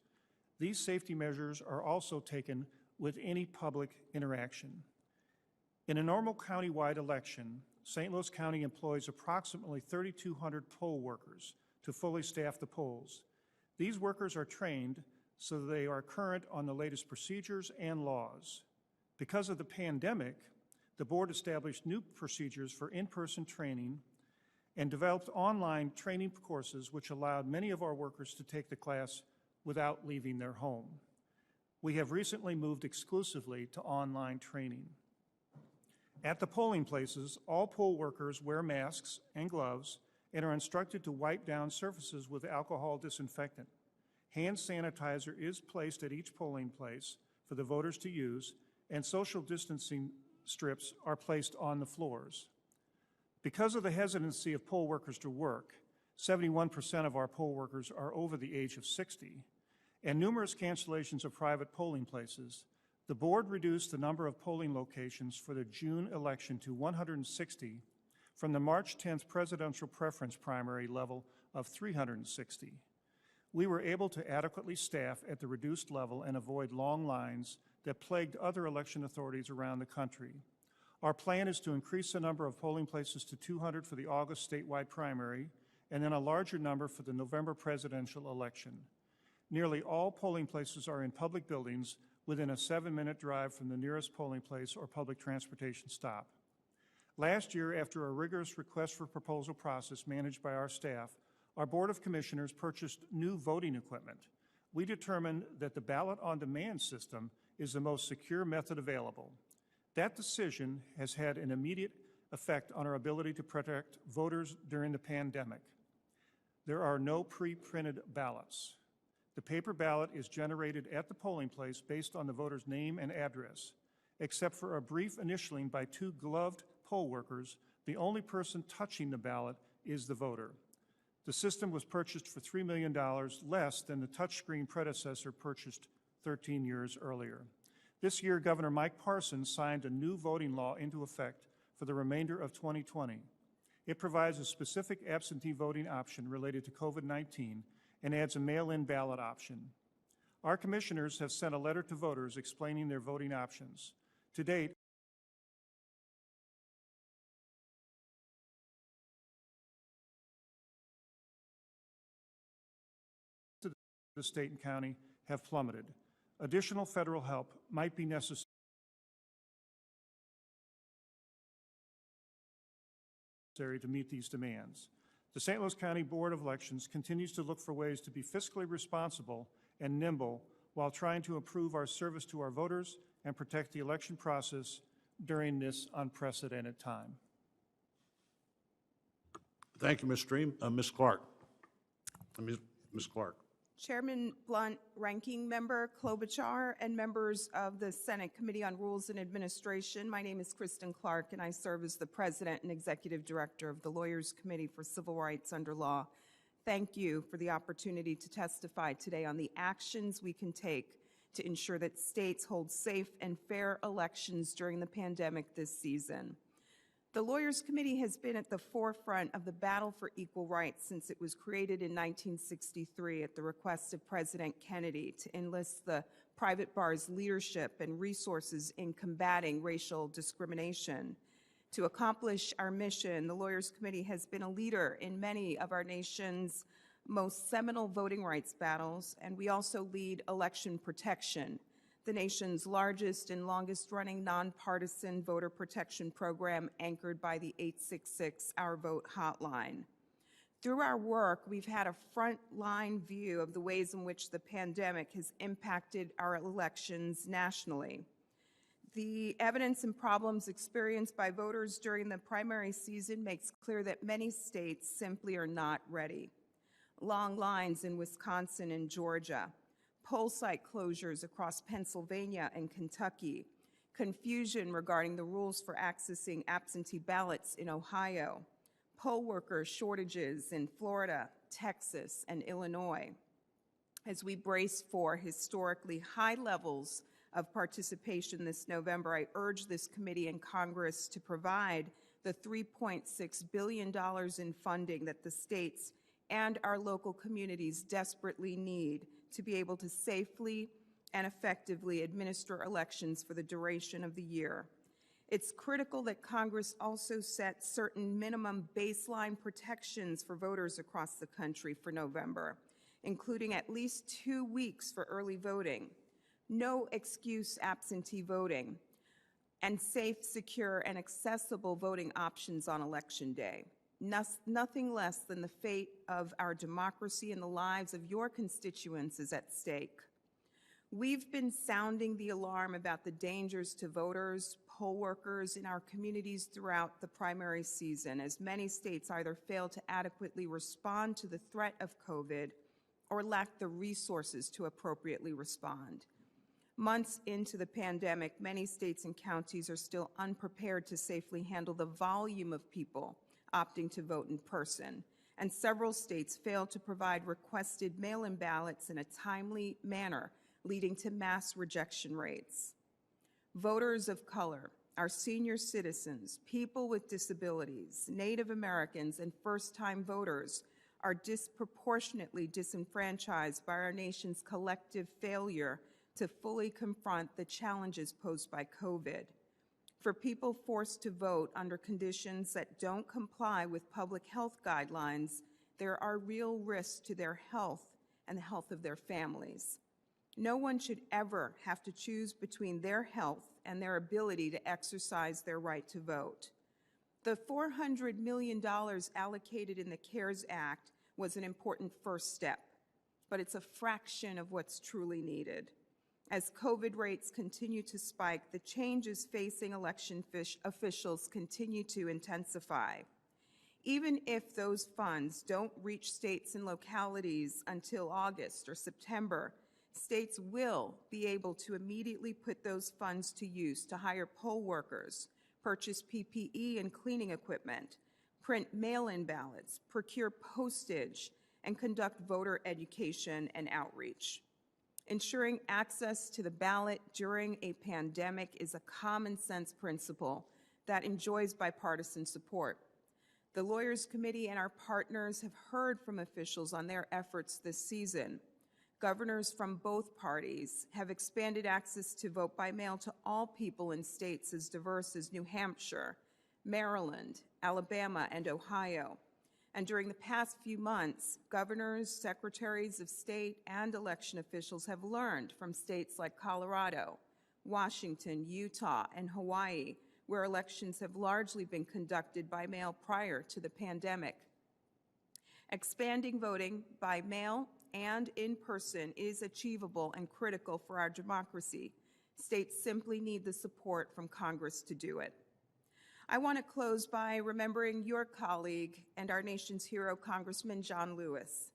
These safety measures are also taken with any public interaction. In a normal countywide election, St. Louis County employs approximately 3,200 poll workers to fully staff the polls. These workers are trained so they are current on the latest procedures and laws. Because of the pandemic, the board established new procedures for in-person training and developed online training courses which allowed many of our workers to take the class without leaving their home. We have recently moved exclusively to online training. At the polling places, all poll workers wear masks and gloves and are instructed to wipe down surfaces with alcohol disinfectant. Hand sanitizer is placed at each polling place for the voters to use, and social distancing strips are placed on the floors. Because of the hesitancy of poll workers to work, 71% of our poll workers are over the age of 60, and numerous cancellations of private polling places, the board reduced the number of polling locations for the June election to 160 from the March 10th presidential preference primary level of 360. We were able to adequately staff at the reduced level and avoid long lines that plagued other election authorities around the country. Our plan is to increase the number of polling places to 200 for the August statewide primary and then a larger number for the November presidential election. Nearly all polling places are in public buildings within a 7-minute drive from the nearest polling place or public transportation stop. Last year, after a rigorous request for proposal process managed by our staff, our Board of Commissioners purchased new voting equipment. We determined that the ballot on demand system is the most secure method available. That decision has had an immediate effect on our ability to protect voters during the pandemic. There are no pre-printed ballots. The paper ballot is generated at the polling place based on the voter's name and address. Except for a brief initialing by 2 gloved poll workers, the only person touching the ballot is the voter. The system was purchased for $3 million less than the touchscreen predecessor purchased 13 years earlier. This year, Governor Mike Parsons signed a new voting law into effect for the remainder of 2020. It provides a specific absentee voting option related to COVID-19 and adds a mail-in ballot option. Our commissioners have sent a letter to voters explaining their voting options. To date, the state and county have plummeted. Additional federal help might be necessary to meet these demands. The St. Louis County Board of Elections continues to look for ways to be fiscally responsible and nimble while trying to improve our service to our voters and protect the election process during this unprecedented time. Thank you, Ms. Stream. Ms. Clark. Ms. Clark. Chairman Blunt, Ranking Member Klobuchar, and members of the Senate Committee on Rules and Administration, my name is Kristen Clark, and I serve as the President and Executive Director of the Lawyers Committee for Civil Rights under Law. Thank you for the opportunity to testify today on the actions we can take to ensure that states hold safe and fair elections during the pandemic this season. The Lawyers Committee has been at the forefront of the battle for equal rights since it was created in 1963 at the request of President Kennedy to enlist the private bar's leadership and resources in combating racial discrimination. To accomplish our mission, the Lawyers Committee has been a leader in many of our nation's most seminal voting rights battles, and we also lead election protection, the nation's largest and longest-running nonpartisan voter protection program anchored by the 866 Our Vote hotline. Through our work, we've had a front-line view of the ways in which the pandemic has impacted our elections nationally. The evidence and problems experienced by voters during the primary season makes clear that many states simply are not ready. Long lines in Wisconsin and Georgia, poll site closures across Pennsylvania and Kentucky, confusion regarding the rules for accessing absentee ballots in Ohio, poll worker shortages in Florida, Texas, and Illinois. As we brace for historically high levels of participation this November, I urge this committee and Congress to provide the $3.6 billion in funding that the states and our local communities desperately need to be able to safely and effectively administer elections for the duration of the year. It's critical that Congress also set certain minimum baseline protections for voters across the country for November, including at least 2 weeks for early voting, no excuse absentee voting, and safe, secure, and accessible voting options on Election Day. Nothing less than the fate of our democracy and the lives of your constituents is at stake. We've been sounding the alarm about the dangers to voters, poll workers in our communities throughout the primary season, as many states either fail to adequately respond to the threat of COVID or lack the resources to appropriately respond. Months into the pandemic, many states and counties are still unprepared to safely handle the volume of people opting to vote in person, and several states fail to provide requested mail-in ballots in a timely manner, leading to mass rejection rates. Voters of color, our senior citizens, people with disabilities, Native Americans, and first-time voters are disproportionately disenfranchised by our nation's collective failure to fully confront the challenges posed by COVID. For people forced to vote under conditions that don't comply with public health guidelines, there are real risks to their health and the health of their families. No one should ever have to choose between their health and their ability to exercise their right to vote. The $400 million allocated in the CARES Act was an important first step, but it's a fraction of what's truly needed. As COVID rates continue to spike, the changes facing election officials continue to intensify. Even if those funds don't reach states and localities until August or September, states will be able to immediately put those funds to use to hire poll workers, purchase PPE and cleaning equipment, print mail-in ballots, procure postage, and conduct voter education and outreach. Ensuring access to the ballot during a pandemic is a common sense principle that enjoys bipartisan support. The Lawyers Committee and our partners have heard from officials on their efforts this season. Governors from both parties have expanded access to vote by mail to all people in states as diverse as New Hampshire, Maryland, Alabama, and Ohio. And during the past few months, governors, secretaries of state, and election officials have learned from states like Colorado, Washington, Utah, and Hawaii, where elections have largely been conducted by mail prior to the pandemic. Expanding voting by mail and in person is achievable and critical for our democracy. States simply need the support from Congress to do it. I want to close by remembering your colleague and our nation's hero, Congressman John Lewis.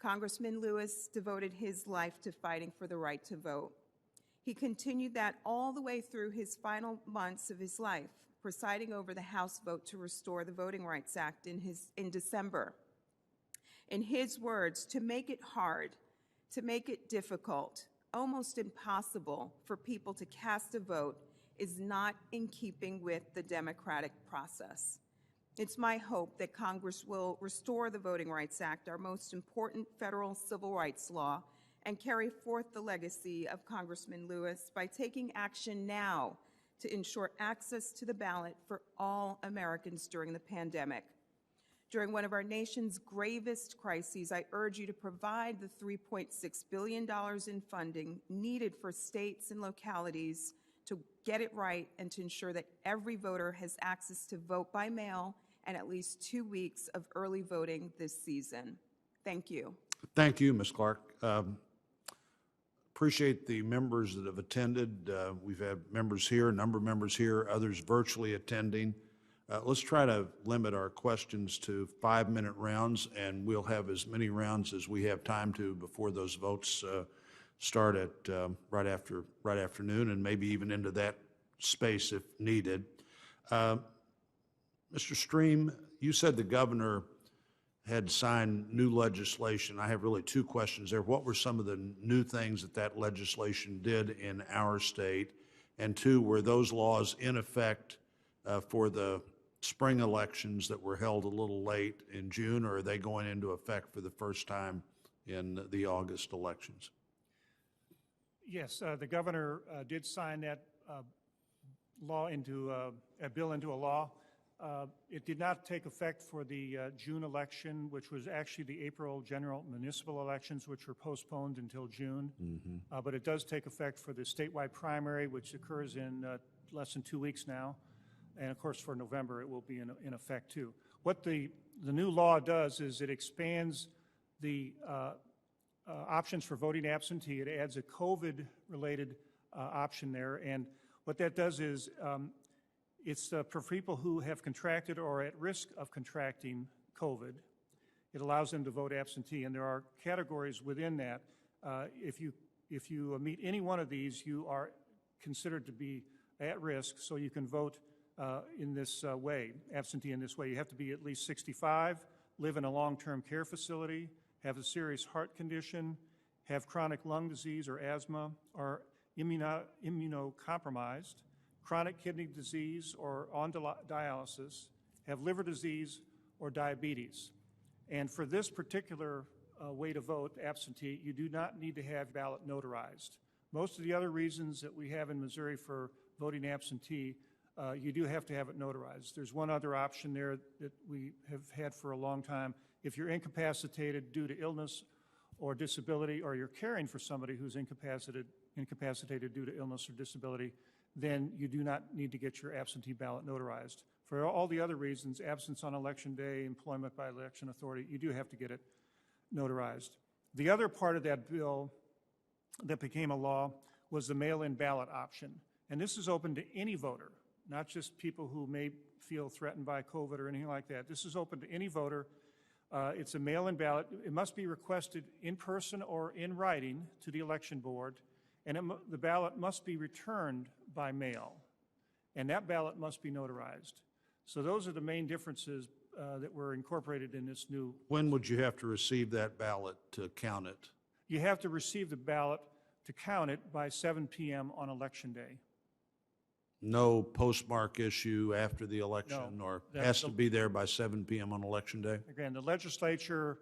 Congressman Lewis devoted his life to fighting for the right to vote. He continued that all the way through his final months of his life, presiding over the House vote to restore the Voting Rights Act in December. In his words, to make it hard, to make it difficult, almost impossible for people to cast a vote is not in keeping with the democratic process. It's my hope that Congress will restore the Voting Rights Act, our most important federal civil rights law, and carry forth the legacy of Congressman Lewis by taking action now to ensure access to the ballot for all Americans during the pandemic. During one of our nation's gravest crises, I urge you to provide the $3.6 billion in funding needed for states and localities to get it right and to ensure that every voter has access to vote by mail and at least 2 weeks of early voting this season. Thank you. Thank you, Ms. Clark. Appreciate the members that have attended. We've had members here, a number of members here, others virtually attending. Let's try to limit our questions to 5-minute rounds, and we'll have as many rounds as we have time to before those votes start at right after noon, and maybe even into that space if needed. Mr. Stream, you said the governor had signed new legislation. I have really 2 questions there. What were some of the new things that legislation did in our state? And 2, were those laws in effect for the spring elections that were held a little late in June, or are they going into effect for the first time in the August elections? Yes, the governor did sign that law into a bill into a law. It did not take effect for the June election, which was actually the April general municipal elections, which were postponed until June. But it does take effect for the statewide primary, which occurs in less than 2 weeks now. And of course, for November, it will be in effect too. What the new law does is it expands the options for voting absentee. It adds a COVID-related option there. And what that does is it's for people who have contracted or are at risk of contracting COVID. It allows them to vote absentee. And there are categories within that. If you meet any one of these, you are considered to be at risk, so you can vote in this way, absentee in this way. You have to be at least 65, live in a long-term care facility, have a serious heart condition, have chronic lung disease or asthma, or immunocompromised, chronic kidney disease or on dialysis, have liver disease or diabetes. And for this particular way to vote, absentee, you do not need to have ballot notarized. Most of the other reasons that we have in Missouri for voting absentee, you do have to have it notarized. There's one other option there that we have had for a long time. If you're incapacitated due to illness or disability, or you're caring for somebody who's incapacitated due to illness or disability, then you do not need to get your absentee ballot notarized. For all the other reasons, absence on election day, employment by election authority, you do have to get it notarized. The other part of that bill that became a law was the mail-in ballot option. And this is open to any voter, not just people who may feel threatened by COVID or anything like that. This is open to any voter. It's a mail-in ballot. It must be requested in person or in writing to the election board, and the ballot must be returned by mail, and that ballot must be notarized. So those are the main differences that were incorporated in this new. When would you have to receive that ballot to count it? You have to receive the ballot to count it by 7 p.m. on Election Day. No postmark issue after the election, No, or that's has the- to be there by 7 p.m. on Election Day? Again, the legislature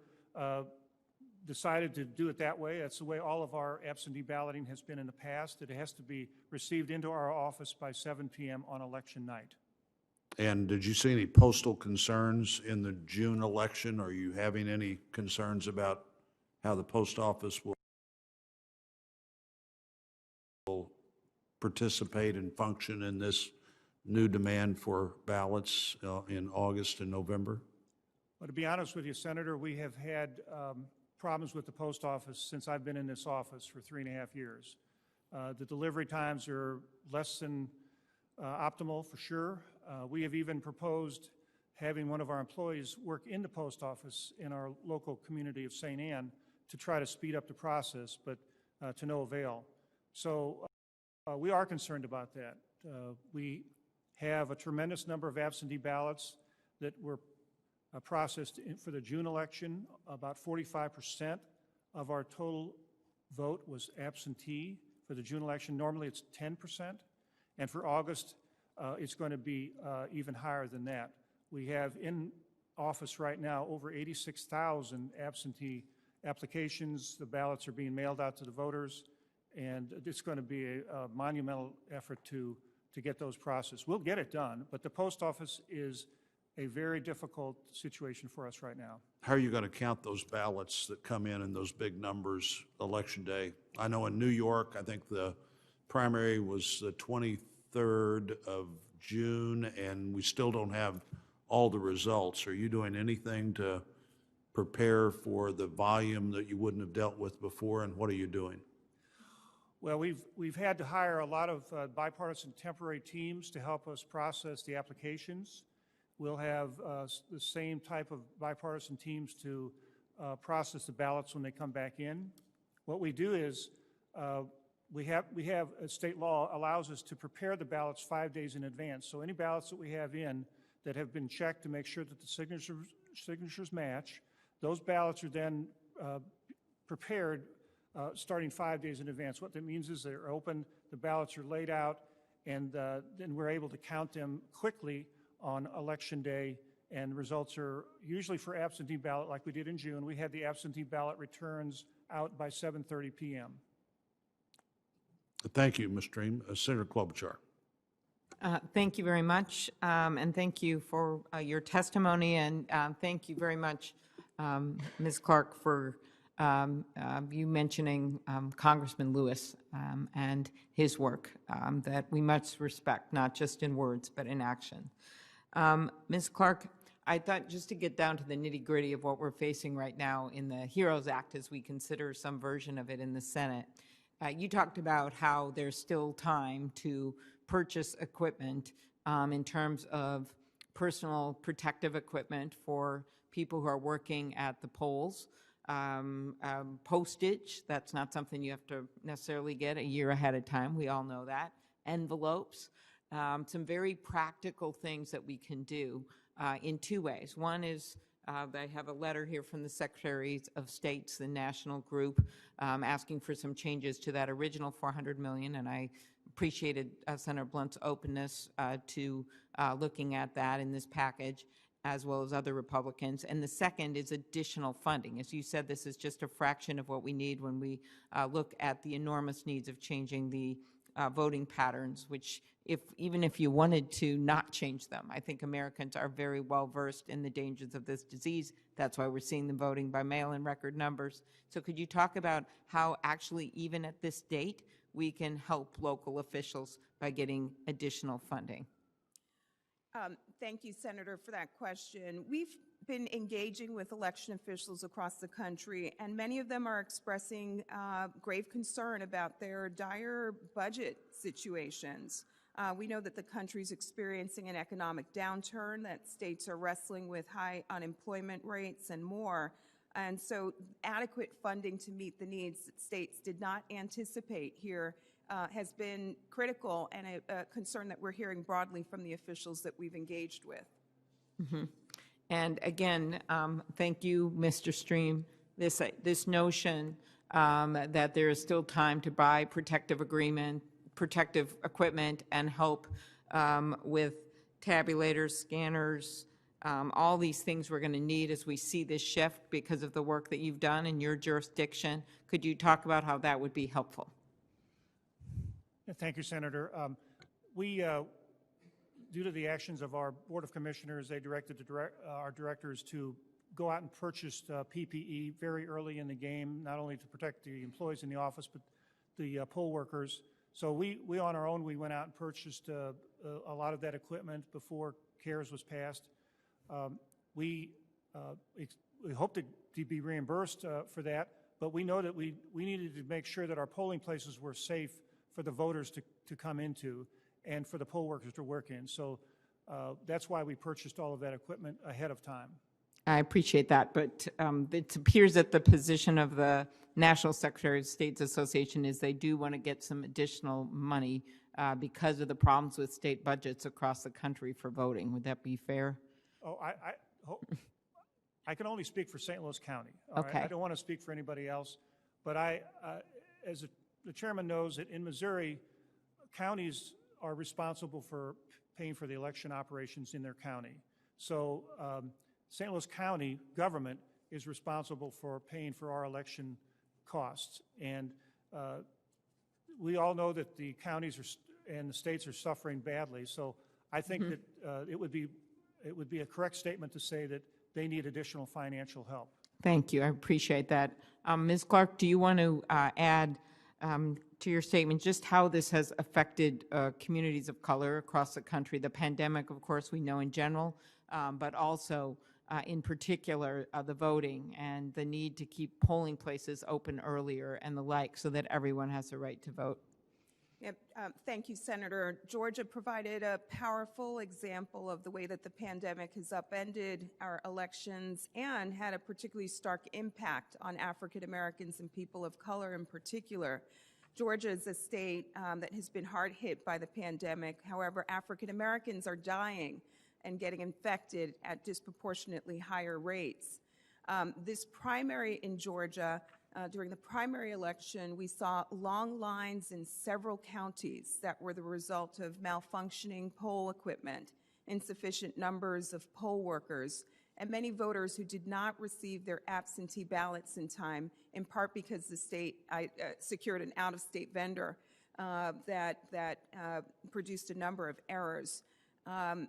decided to do it that way. That's the way all of our absentee balloting has been in the past. It has to be received into our office by 7 p.m. on election night. And did you see any postal concerns in the June election? Are you having any concerns about how the post office will participate and function in this new demand for ballots in August and November? Well, to be honest with you, Senator, we have had problems with the post office since I've been in this office for 3.5 years. The delivery times are less than optimal for sure. We have even proposed having one of our employees work in the post office in our local community of St. Anne to try to speed up the process, but to no avail. So we are concerned about that. We have a tremendous number of absentee ballots that were processed for the June election. About 45% of our total vote was absentee for the June election. Normally it's 10%. And for August, it's going to be even higher than that. We have in office right now over 86,000 absentee applications. The ballots are being mailed out to the voters, and it's going to be a monumental effort to get those processed. We'll get it done, but the post office is a very difficult situation for us right now. How are you going to count those ballots that come in those big numbers Election Day? I know in New York, I think the primary was the 23rd of June, and we still don't have all the results. Are you doing anything to prepare for the volume that you wouldn't have dealt with before, and what are you doing? Well, we've had to hire a lot of bipartisan temporary teams to help us process the applications. We'll have the same type of bipartisan teams to process the ballots when they come back in. What we do is we have a state law allows us to prepare the ballots 5 days in advance. So any ballots that we have in that have been checked to make sure that the signatures match, those ballots are then prepared starting 5 days in advance. What that means is they're open, the ballots are laid out, and then we're able to count them quickly on Election Day, and results are usually for absentee ballot like we did in June. We had the absentee ballot returns out by 7:30 p.m. Thank you, Mr. Dream. Senator Klobuchar. Thank you very much, and thank you for your testimony, and thank you very much, Ms. Clark, for you mentioning Congressman Lewis and his work that we must respect, not just in words, but in action. Ms. Clark, I thought just to get down to the nitty-gritty of what we're facing right now in the HEROES Act as we consider some version of it in the Senate, you talked about how there's still time to purchase equipment in terms of personal protective equipment for people who are working at the polls. Postage, that's not something you have to necessarily get a year ahead of time. We all know that. Envelopes, some very practical things that we can do in two ways. One is I have a letter here from the Secretaries of States, the national group, asking for some changes to that original $400 million, and I appreciated Senator Blunt's openness to looking at that in this package, as well as other Republicans. And the second is additional funding. As you said, this is just a fraction of what we need when we look at the enormous needs of changing the voting patterns, which even if you wanted to not change them, I think Americans are very well versed in the dangers of this disease. That's why we're seeing them voting by mail in record numbers. So could you talk about how actually even at this date we can help local officials by getting additional funding? Thank you, Senator, for that question. We've been engaging with election officials across the country, and many of them are expressing grave concern about their dire budget situations. We know that the country's experiencing an economic downturn, that states are wrestling with high unemployment rates and more. And so adequate funding to meet the needs that states did not anticipate here has been critical and a concern that we're hearing broadly from the officials that we've engaged with. Mm-hmm. And again, thank you, Mr. Stream. This notion that there is still time to buy protective equipment and help with tabulators, scanners, all these things we're going to need as we see this shift because of the work that you've done in your jurisdiction. Could you talk about how that would be helpful? Yeah, thank you, Senator. Due to the actions of our Board of Commissioners, they directed our directors to go out and purchase PPE very early in the game, not only to protect the employees in the office, but the poll workers. So we on our own, we went out and purchased a lot of that equipment before CARES was passed. We hope to be reimbursed for that, but we know that we needed to make sure that our polling places were safe for the voters to come into and for the poll workers to work in. So that's why we purchased all of that equipment ahead of time. I appreciate that, but it appears that the position of the National Secretary of State's Association is they do want to get some additional money because of the problems with state budgets across the country for voting. Would that be fair? Oh, I can only speak for St. Louis County. Okay. I don't want to speak for anybody else, but as the chairman knows, that in Missouri, counties are responsible for paying for the election operations in their county. So St. Louis County government is responsible for paying for our election costs. And we all know that the counties and the states are suffering badly. So I think that it would be a correct statement to say that they need additional financial help. Thank you. I appreciate that. Ms. Clark, do you want to add to your statement just how this has affected communities of color across the country? The pandemic, of course, we know in general, but also in particular the voting and the need to keep polling places open earlier and the like so that everyone has the right to vote. Yep, thank you, Senator. Georgia provided a powerful example of the way that the pandemic has upended our elections and had a particularly stark impact on African Americans and people of color in particular. Georgia is a state that has been hard hit by the pandemic. However, African Americans are dying and getting infected at disproportionately higher rates. This primary in Georgia, during the primary election, we saw long lines in several counties that were the result of malfunctioning poll equipment, insufficient numbers of poll workers, and many voters who did not receive their absentee ballots in time, in part because the state secured an out-of-state vendor that produced a number of errors.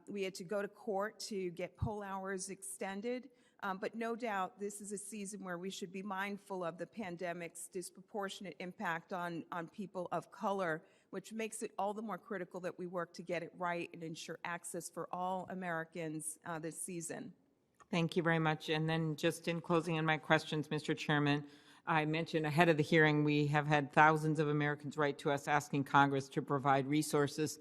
We had to go to court to get poll hours extended. But no doubt this is a season where we should be mindful of the pandemic's disproportionate impact on people of color, which makes it all the more critical that we work to get it right and ensure access for all Americans this season. Thank you very much. And then just in closing on my questions, Mr. Chairman, I mentioned ahead of the hearing we have had thousands of Americans write to us asking Congress to provide resources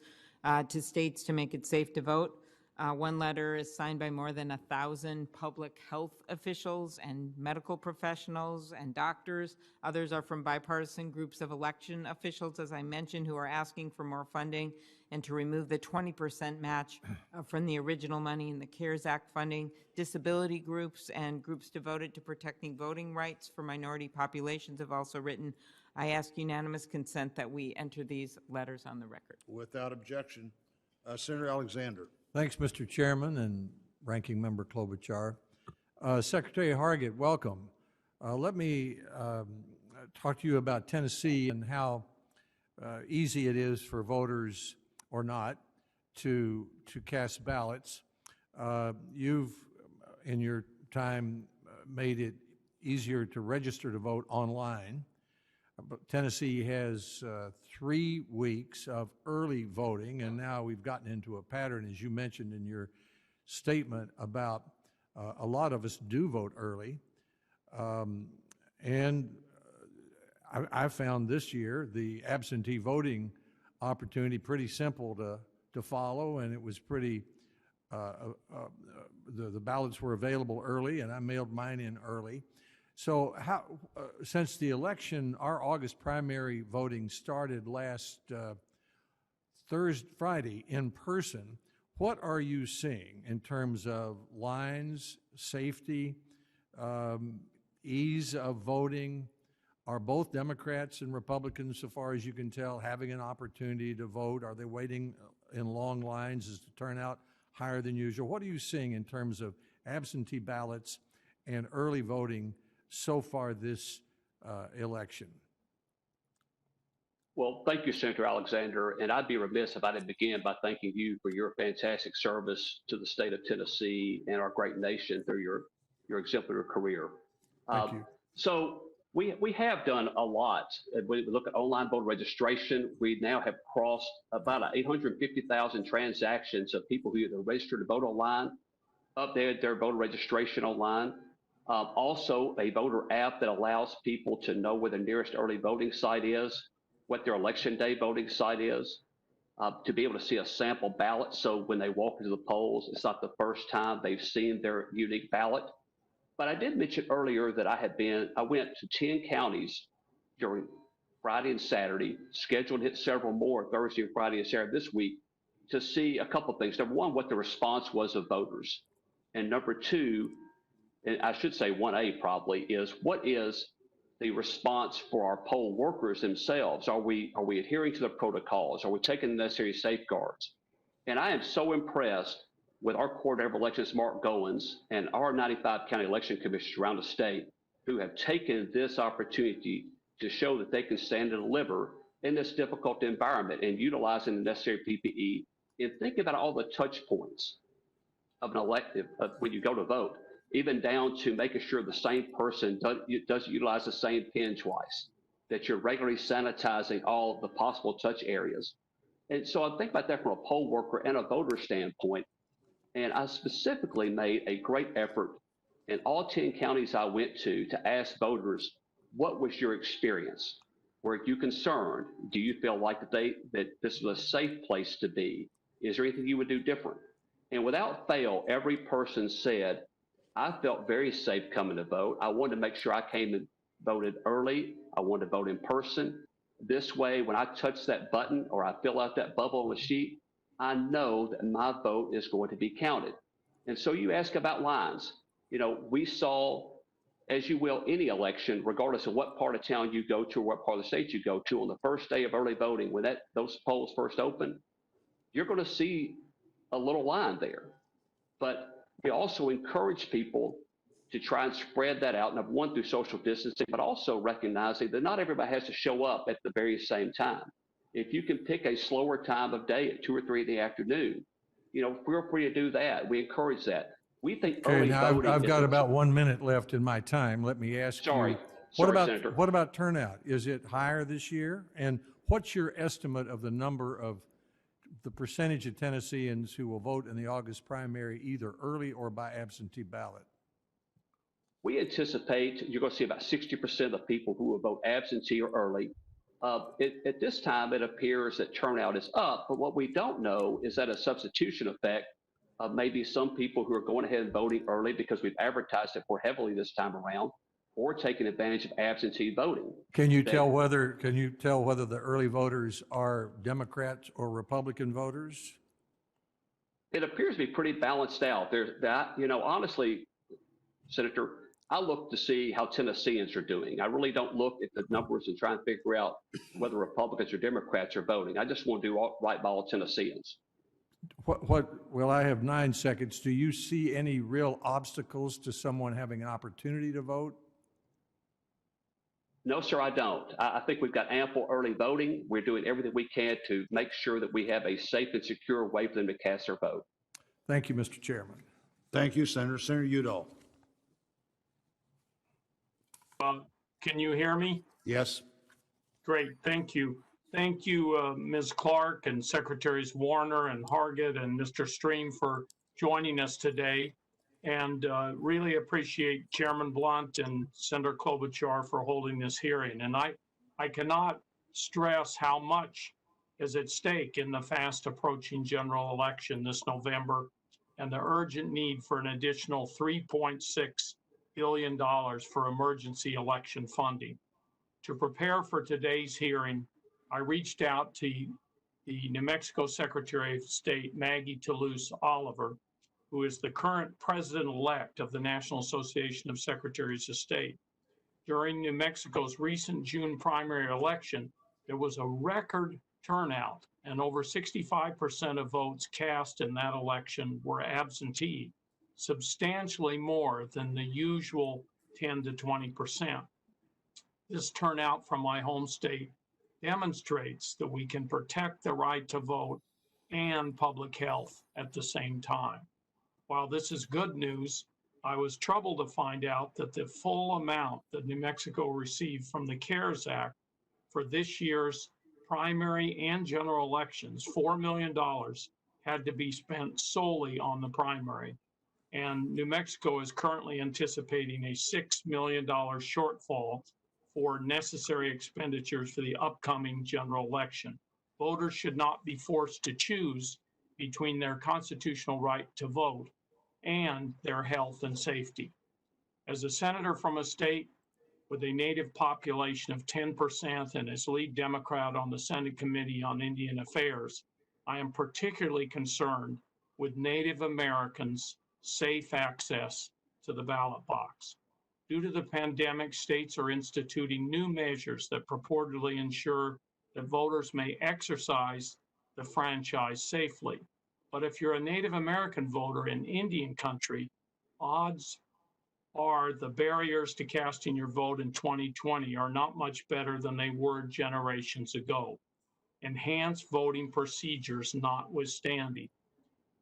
to states to make it safe to vote. One letter is signed by more than 1,000 public health officials and medical professionals and doctors. Others are from bipartisan groups of election officials, as I mentioned, who are asking for more funding and to remove the 20% match from the original money in the CARES Act funding. Disability groups and groups devoted to protecting voting rights for minority populations have also written. I ask unanimous consent that we enter these letters on the record. Without objection. Senator Alexander. Thanks, Mr. Chairman and Ranking Member Klobuchar. Secretary Hargett, welcome. Let me talk to you about Tennessee and how easy it is for voters or not to cast ballots. You've, in your time, made it easier to register to vote online. But Tennessee has 3 weeks of early voting, and now we've gotten into a pattern, as you mentioned in your statement, about a lot of us do vote early. I found this year the absentee voting opportunity pretty simple to follow, and it was pretty, the ballots were available early, and I mailed mine in early. So since the election, our August primary voting started last Friday in person, What are you seeing in terms of lines, safety, ease of voting? Are both Democrats and Republicans, so far as you can tell, having an opportunity to vote? Are they waiting in long lines? Is the turnout higher than usual? What are you seeing in terms of absentee ballots and early voting so far this election? Well, thank you, Senator Alexander. And I'd be remiss if I didn't begin by thanking you for your fantastic service to the state of Tennessee and our great nation through your exemplary career. Thank you. So we have done a lot. We look at online voter registration. We now have crossed about 850,000 transactions of people who either registered to vote online, updated their voter registration online. Also, a voter app that allows people to know where the nearest early voting site is, what their election day voting site is, to be able to see a sample ballot. So when they walk into the polls, it's not the first time they've seen their unique ballot. But I did mention earlier that I went to 10 counties during Friday and Saturday, scheduled to hit several more Thursday and Friday and Saturday this week to see a couple of things. Number one, what the response was of voters. And number two, and I should say 1A probably, is what is the response for our poll workers themselves? Are we adhering to the protocols? Are we taking the necessary safeguards? And I am so impressed with our coordinator of elections, Mark Goins, and our 95 county election commissioners around the state who have taken this opportunity to show that they can stand and deliver in this difficult environment and utilizing the necessary PPE and think about all the touch points of an elective when you go to vote, even down to making sure the same person doesn't utilize the same pen twice, that you're regularly sanitizing all the possible touch areas. And so I think about that from a poll worker and a voter standpoint. And I specifically made a great effort in all 10 counties I went to ask voters, what was your experience? Were you concerned? Do you feel like that this was a safe place to be? Is there anything you would do different? And without fail, every person said, I felt very safe coming to vote. I wanted to make sure I came and voted early. I wanted to vote in person. This way, when I touch that button or I fill out that bubble on the sheet, I know that my vote is going to be counted. And so you ask about lines. We saw, as you will, any election, regardless of what part of town you go to or what part of the state you go to, on the first day of early voting, when those polls first open, you're going to see a little line there. But we also encourage people to try and spread that out, number one, through social distancing, but also recognizing that not everybody has to show up at the very same time. If you can pick a slower time of day at 2 or 3 in the afternoon, feel free to do that. We encourage that. We think early now voting. I've got about 1 minute left in my time. Let me ask you, Senator. what about turnout? Is it higher this year? And what's your estimate of the number of the percentage of Tennesseans who will vote in the August primary either early or by absentee ballot? We anticipate you're going to see about 60% of the people who will vote absentee or early. At this time, it appears that turnout is up, but what we don't know is that a substitution effect of maybe some people who are going ahead and voting early because we've advertised it more heavily this time around, or taking advantage of absentee voting. Can you tell whether the early voters are Democrats or Republican voters? It appears to be pretty balanced out. There's that, honestly, Senator, I look to see how Tennesseans are doing. I really don't look at the numbers and try and figure out whether Republicans or Democrats are voting. I just want to do right by all Tennesseans. Well, I have 9 seconds. Do you see any real obstacles to someone having an opportunity to vote? No, sir, I don't. I think we've got ample early voting. We're doing everything we can to make sure that we have a safe and secure way for them to cast their vote. Thank you, Mr. Chairman. Thank you, Senator. Senator Udall. Can you hear me? Yes. Great, thank you. Thank you, Ms. Clark and Secretaries Warner and Hargett and Mr. Stream for joining us today. And really appreciate Chairman Blunt and Senator Klobuchar for holding this hearing. And I cannot stress how much is at stake in the fast approaching general election this November and the urgent need for an additional $3.6 billion for emergency election funding. To prepare for today's hearing, I reached out to the New Mexico Secretary of State, Maggie Toulouse Oliver, who is the current president-elect of the National Association of Secretaries of State. During New Mexico's recent June primary election, there was a record turnout, and over 65% of votes cast in that election were absentee, substantially more than the usual 10 to 20%. This turnout from my home state demonstrates that we can protect the right to vote and public health at the same time. While this is good news, I was troubled to find out that the full amount that New Mexico received from the CARES Act for this year's primary and general elections, $4 million, had to be spent solely on the primary. And New Mexico is currently anticipating a $6 million shortfall for necessary expenditures for the upcoming general election. Voters should not be forced to choose between their constitutional right to vote and their health and safety. As a senator from a state with a Native population of 10% and as lead Democrat on the Senate Committee on Indian Affairs, I am particularly concerned with Native Americans' safe access to the ballot box. Due to the pandemic, states are instituting new measures that purportedly ensure that voters may exercise the franchise safely. But if you're a Native American voter in Indian country, odds are the barriers to casting your vote in 2020 are not much better than they were generations ago. Enhanced voting procedures notwithstanding.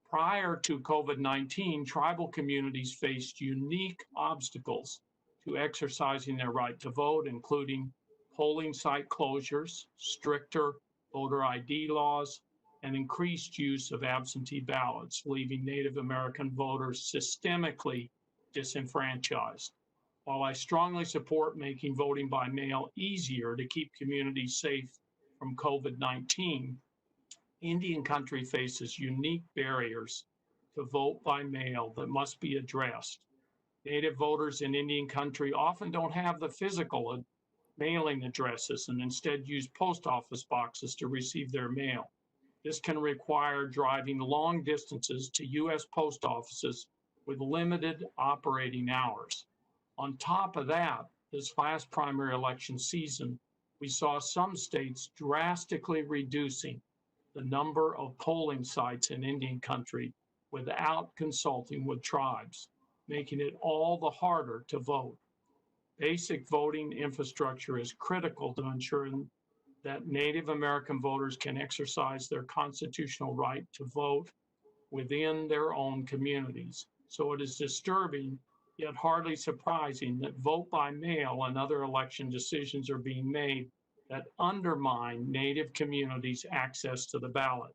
Prior to COVID-19, tribal communities faced unique obstacles to exercising their right to vote, including polling site closures, stricter voter ID laws, and increased use of absentee ballots, leaving Native American voters systemically disenfranchised. While I strongly support making voting by mail easier to keep communities safe from COVID-19, Indian country faces unique barriers to vote by mail that must be addressed. Native voters in Indian country often don't have the physical mailing addresses and instead use post office boxes to receive their mail. This can require driving long distances to U.S. post offices with limited operating hours. On top of that, this last primary election season, we saw some states drastically reducing the number of polling sites in Indian country without consulting with tribes, making it all the harder to vote. Basic voting infrastructure is critical to ensuring that Native American voters can exercise their constitutional right to vote within their own communities. So it is disturbing, yet hardly surprising, that vote by mail and other election decisions are being made that undermine Native communities' access to the ballot.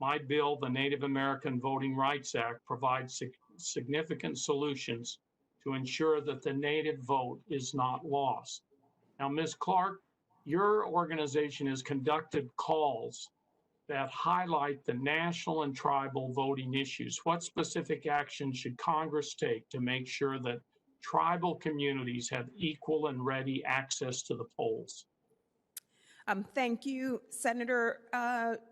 My bill, the Native American Voting Rights Act, provides significant solutions to ensure that the Native vote is not lost. Now, Ms. Clark, your organization has conducted calls that highlight the national and tribal voting issues. What specific action should Congress take to make sure that tribal communities have equal and ready access to the polls? Thank you, Senator.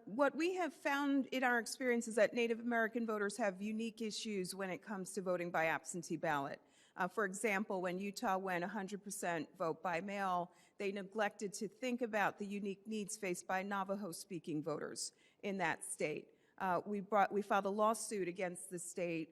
What we have found in our experience is that Native American voters have unique issues when it comes to voting by absentee ballot. For example, when Utah went 100% vote by mail, they neglected to think about the unique needs faced by Navajo-speaking voters in that state. We filed a lawsuit against the state.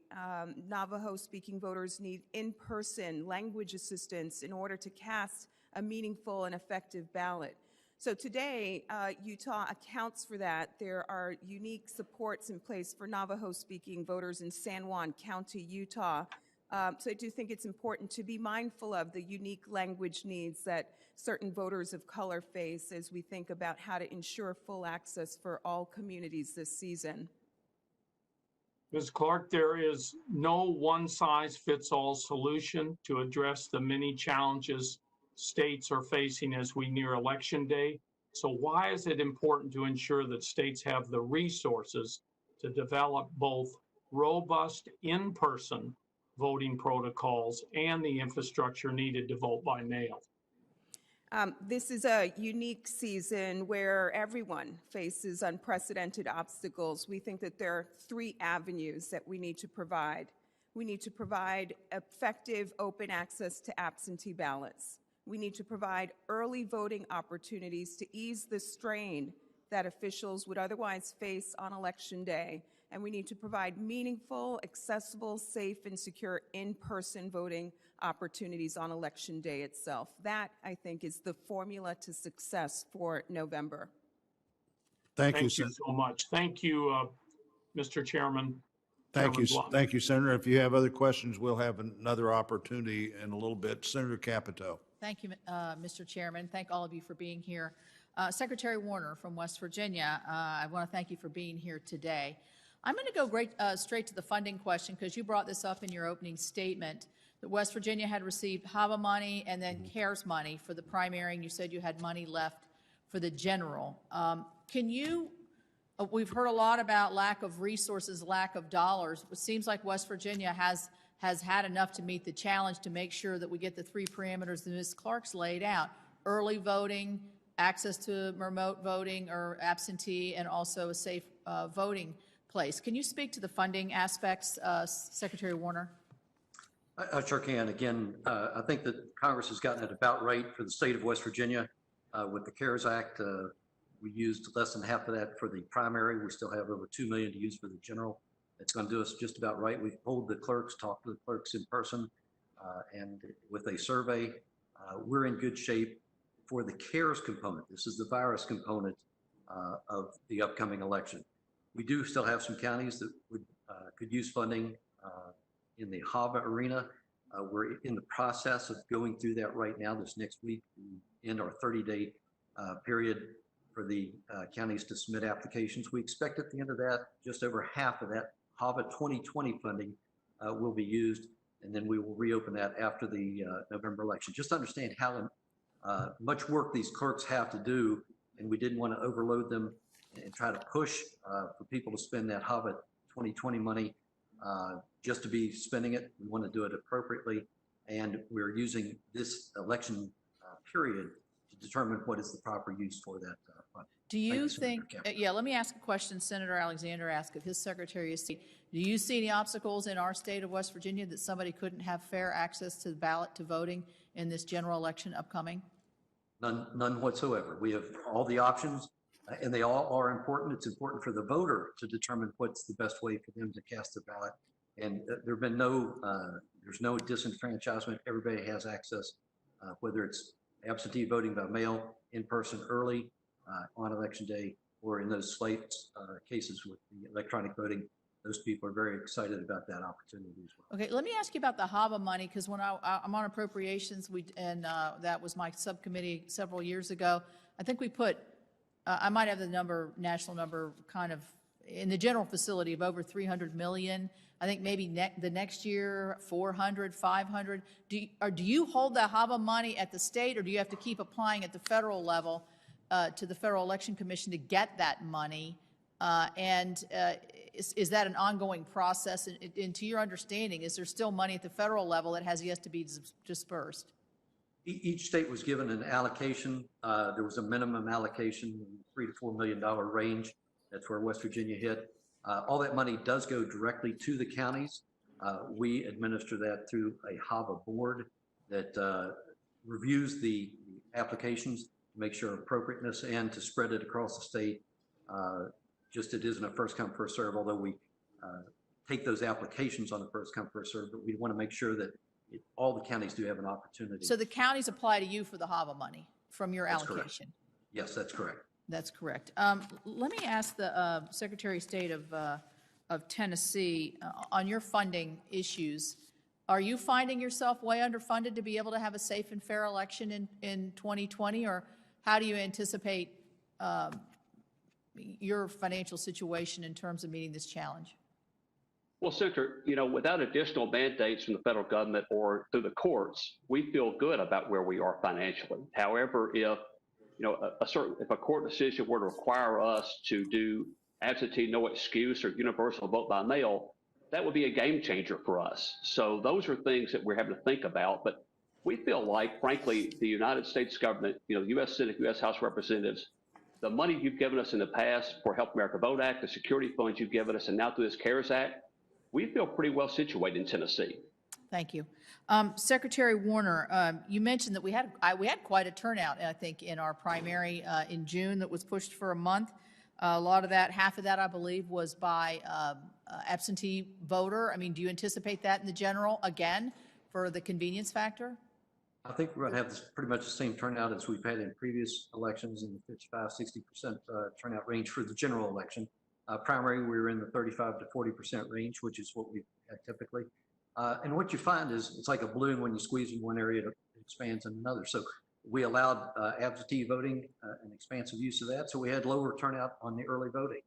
Navajo-speaking voters need in-person language assistance in order to cast a meaningful and effective ballot. So today, Utah accounts for that. There are unique supports in place for Navajo-speaking voters in San Juan County, Utah. So I do think it's important to be mindful of the unique language needs that certain voters of color face as we think about how to ensure full access for all communities this season. Ms. Clark, there is no one-size-fits-all solution to address the many challenges states are facing as we near Election Day. So why is it important to ensure that states have the resources to develop both robust in-person voting protocols and the infrastructure needed to vote by mail? This is a unique season where everyone faces unprecedented obstacles. We think that there are three avenues that we need to provide. We need to provide effective open access to absentee ballots. We need to provide early voting opportunities to ease the strain that officials would otherwise face on Election Day. And we need to provide meaningful, accessible, safe, and secure in-person voting opportunities on Election Day itself. That, I think, is the formula to success for November. Thank you, Thank you so much. Thank you, Mr. Chairman. Thank you, Chairman Blunt. thank you, Senator. If you have other questions, we'll have another opportunity in a little bit. Senator Capito. Thank you, Mr. Chairman. Thank all of you for being here. Secretary Warner from West Virginia, I want to thank you for being here today. I'm going to go straight to the funding question because you brought this up in your opening statement, that West Virginia had received HAVA money and then CARES money for the primary, and you said you had money left for the general. We've heard a lot about lack of resources, lack of dollars. It seems like West Virginia has had enough to meet the challenge to make sure that we get the three parameters that Ms. Clark's laid out: early voting, access to remote voting or absentee, and also a safe voting place. Can you speak to the funding aspects, Secretary Warner? I sure can. Again, I think that Congress has gotten it about right for the state of West Virginia. With the CARES Act, we used less than half of that for the primary. We still have over $2 million to use for the general. It's going to do us just about right. We've polled the clerks, talked to the clerks in person, and with a survey, we're in good shape for the CARES component. This is the virus component of the upcoming election. We do still have some counties that could use funding in the HAVA arena. We're in the process of going through that right now. This next week, we end our 30-day period for the counties to submit applications. We expect at the end of that, just over half of that HAVA 2020 funding will be used, and then we will reopen that after the November election. Just understand how much work these clerks have to do, and we didn't want to overload them and try to push for people to spend that HAVA 2020 money just to be spending it. We want to do it appropriately, and we're using this election period to determine what is the proper use for that fund. Do you think, let me ask a question Senator Alexander asked of his Secretary of State. Do you see any obstacles in our state of West Virginia that somebody couldn't have fair access to the ballot, to voting in this general election upcoming? None whatsoever. We have all the options, and they all are important. It's important for the voter to determine what's the best way for them to cast their ballot. And there have been there's no disenfranchisement. Everybody has access, whether it's absentee voting by mail, in person, early on Election Day, or in those slight cases with the electronic voting. Those people are very excited about that opportunity as well. Okay, let me ask you about the HAVA money, because when I'm on appropriations, that was my subcommittee several years ago. I think we put, I might have the number, national number, kind of in the general facility of over 300 million. I think maybe the next year, 400, 500. Do you hold the HAVA money at the state, or do you have to keep applying at the federal level to the Federal Election Commission to get that money? Is that an ongoing process? And to your understanding, is there still money at the federal level that has yet to be dispersed? Each state was given an allocation. There was a minimum allocation, $3 to $4 million range. That's where West Virginia hit. All that money does go directly to the counties. We administer that through a HAVA board that reviews the applications to make sure appropriateness and to spread it across the state. Just it isn't a first come, first serve, although we take those applications on a first come, first serve, but we want to make sure that all the counties do have an opportunity. So the counties apply to you for the HAVA money from your That's allocation? Correct. Yes, that's correct. That's correct. Let me ask the Secretary of State of Tennessee on your funding issues. Are you finding yourself way underfunded to be able to have a safe and fair election in 2020, or how do you anticipate your financial situation in terms of meeting this challenge? Well, Senator, without additional mandates from the federal government or through the courts, we feel good about where we are financially. However, if a court decision were to require us to do absentee, no excuse, or universal vote by mail, that would be a game changer for us. So those are things that we're having to think about. But We feel like, frankly, the United States government, the U.S. Senate, U.S. House of Representatives, the money you've given us in the past for Help America Vote Act, the security funds you've given us, and now through this CARES Act, we feel pretty well situated in Tennessee. Thank you. Secretary Warner, you mentioned that we had quite a turnout, I think, in our primary in June that was pushed for a month. A lot of that, half of that, I believe, was by absentee voter. I mean, do you anticipate that in the general, again, for the convenience factor? I think we're going to have this pretty much the same turnout as we've had in previous elections in the 55–60% turnout range for the general election. Primary, we were in the 35 to 40% range, which is what we've had typically. And what you find is it's like a balloon. When you squeeze in one area, it expands in another. So we allowed absentee voting, an expansive use of that. So we had lower turnout on the early voting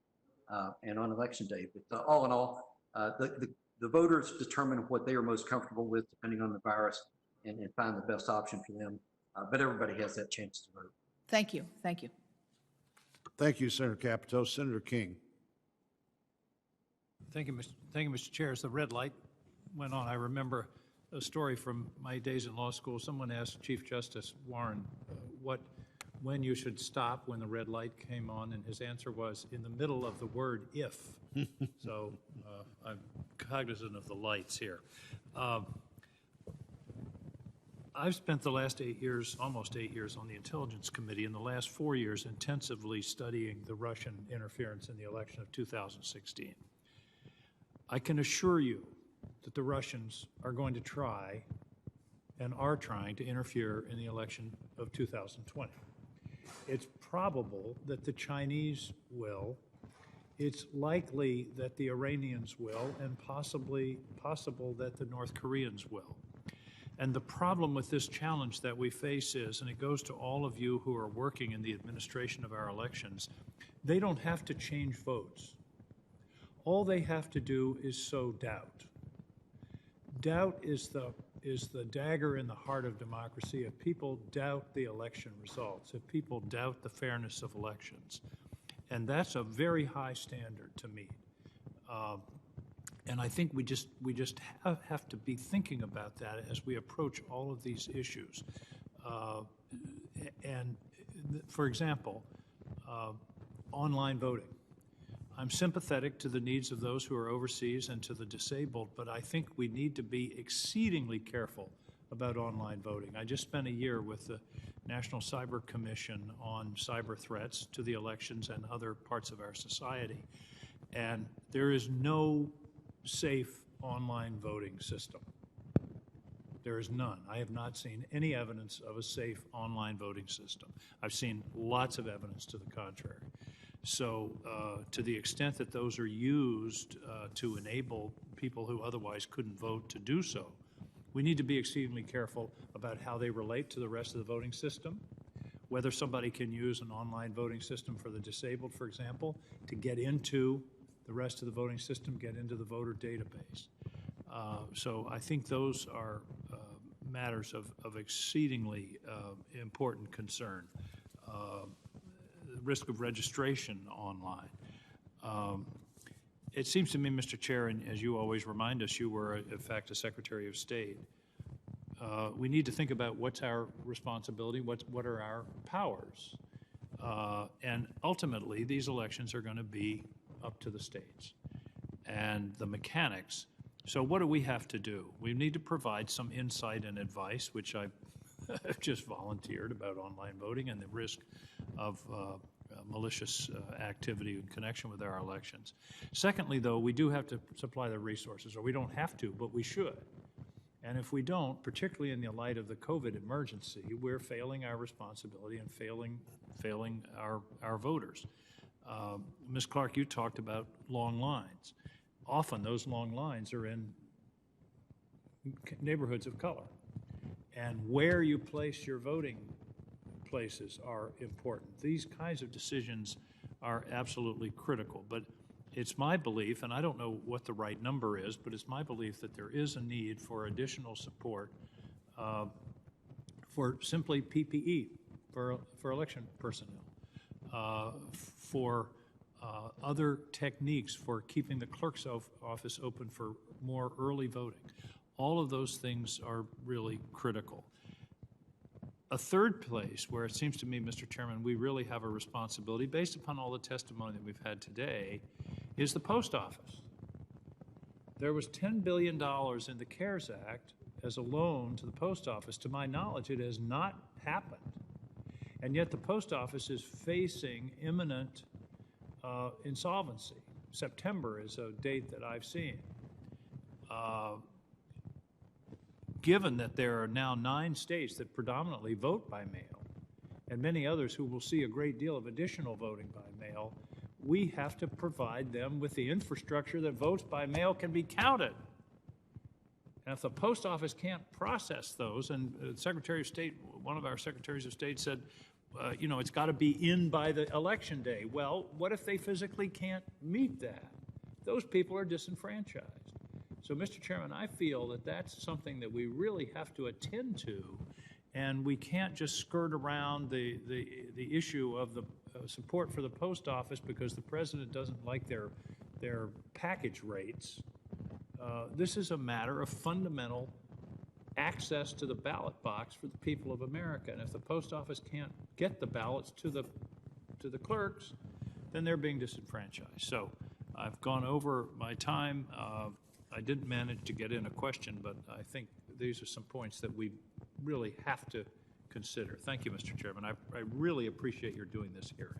and on election day. But all in all, the voters determine what they are most comfortable with depending on the virus and find the best option for them. But everybody has that chance to vote. Thank you. Thank you. Thank you, Senator Capito. Senator King. Thank you, Mr. Chair. As the red light went on, I remember a story from my days in law school. Someone asked Chief Justice Warren when you should stop when the red light came on, and his answer was in the middle of the word if. So I'm cognizant of the lights here. I've spent the last 8 years, almost 8 years, on the Intelligence Committee, and the last 4 years intensively studying the Russian interference in the election of 2016. I can assure you that the Russians are going to try and are trying to interfere in the election of 2020. It's probable that the Chinese will. It's likely that the Iranians will, and possible that the North Koreans will. And the problem with this challenge that we face is, and it goes to all of you who are working in the administration of our elections, they don't have to change votes. All they have to do is sow doubt. Doubt is the dagger in the heart of democracy. If people doubt the election results, if people doubt the fairness of elections, and that's a very high standard to meet. And I think we just have to be thinking about that as we approach all of these issues. And for example, online voting. I'm sympathetic to the needs of those who are overseas and to the disabled, but I think we need to be exceedingly careful about online voting. I just spent a year with the National Cyber Commission on cyber threats to the elections and other parts of our society. And there is no safe online voting system. There is none. I have not seen any evidence of a safe online voting system. I've seen lots of evidence to the contrary. So to the extent that those are used to enable people who otherwise couldn't vote to do so, we need to be exceedingly careful about how they relate to the rest of the voting system, whether somebody can use an online voting system for the disabled, for example, to get into the rest of the voting system, get into the voter database. So I think those are matters of exceedingly important concern. Risk of registration online. It seems to me, Mr. Chair, and as you always remind us, you were, in fact, a Secretary of State. We need to think about what's our responsibility, what are our powers. And ultimately, these elections are going to be up to the states and the mechanics. So what do we have to do? We need to provide some insight and advice, which I've just volunteered about online voting and the risk of malicious activity in connection with our elections. Secondly, though, we do have to supply the resources, or we don't have to, but we should. And if we don't, particularly in the light of the COVID emergency, we're failing our responsibility and failing our voters. Ms. Clark, you talked about long lines. Often those long lines are in neighborhoods of color. And where you place your voting places are important. These kinds of decisions are absolutely critical. But it's my belief, and I don't know what the right number is, but it's my belief that there is a need for additional support for simply PPE, for election personnel, for other techniques for keeping the clerk's office open for more early voting. All of those things are really critical. A third place where it seems to me, Mr. Chairman, we really have a responsibility, based upon all the testimony that we've had today, is the post office. There was $10 billion in the CARES Act as a loan to the post office. To my knowledge, it has not happened. And yet the post office is facing imminent insolvency. September is a date that I've seen. Given that there are now 9 states that predominantly vote by mail, and many others who will see a great deal of additional voting by mail, we have to provide them with the infrastructure that votes by mail can be counted. And if the post office can't process those, and Secretary of State, one of our secretaries of state said, you know, it's got to be in by the election day. Well, what if they physically can't meet that? Those people are disenfranchised. So, Mr. Chairman, I feel that that's something that we really have to attend to, and we can't just skirt around the issue of the support for the post office because the president doesn't like their package rates. This is a matter of fundamental access to the ballot box for the people of America, and if the post office can't get the ballots to the clerks, then they're being disenfranchised. So, I've gone over my time. I didn't manage to get in a question, but I think these are some points that we really have to consider. Thank you, Mr. Chairman. I really appreciate your doing this hearing.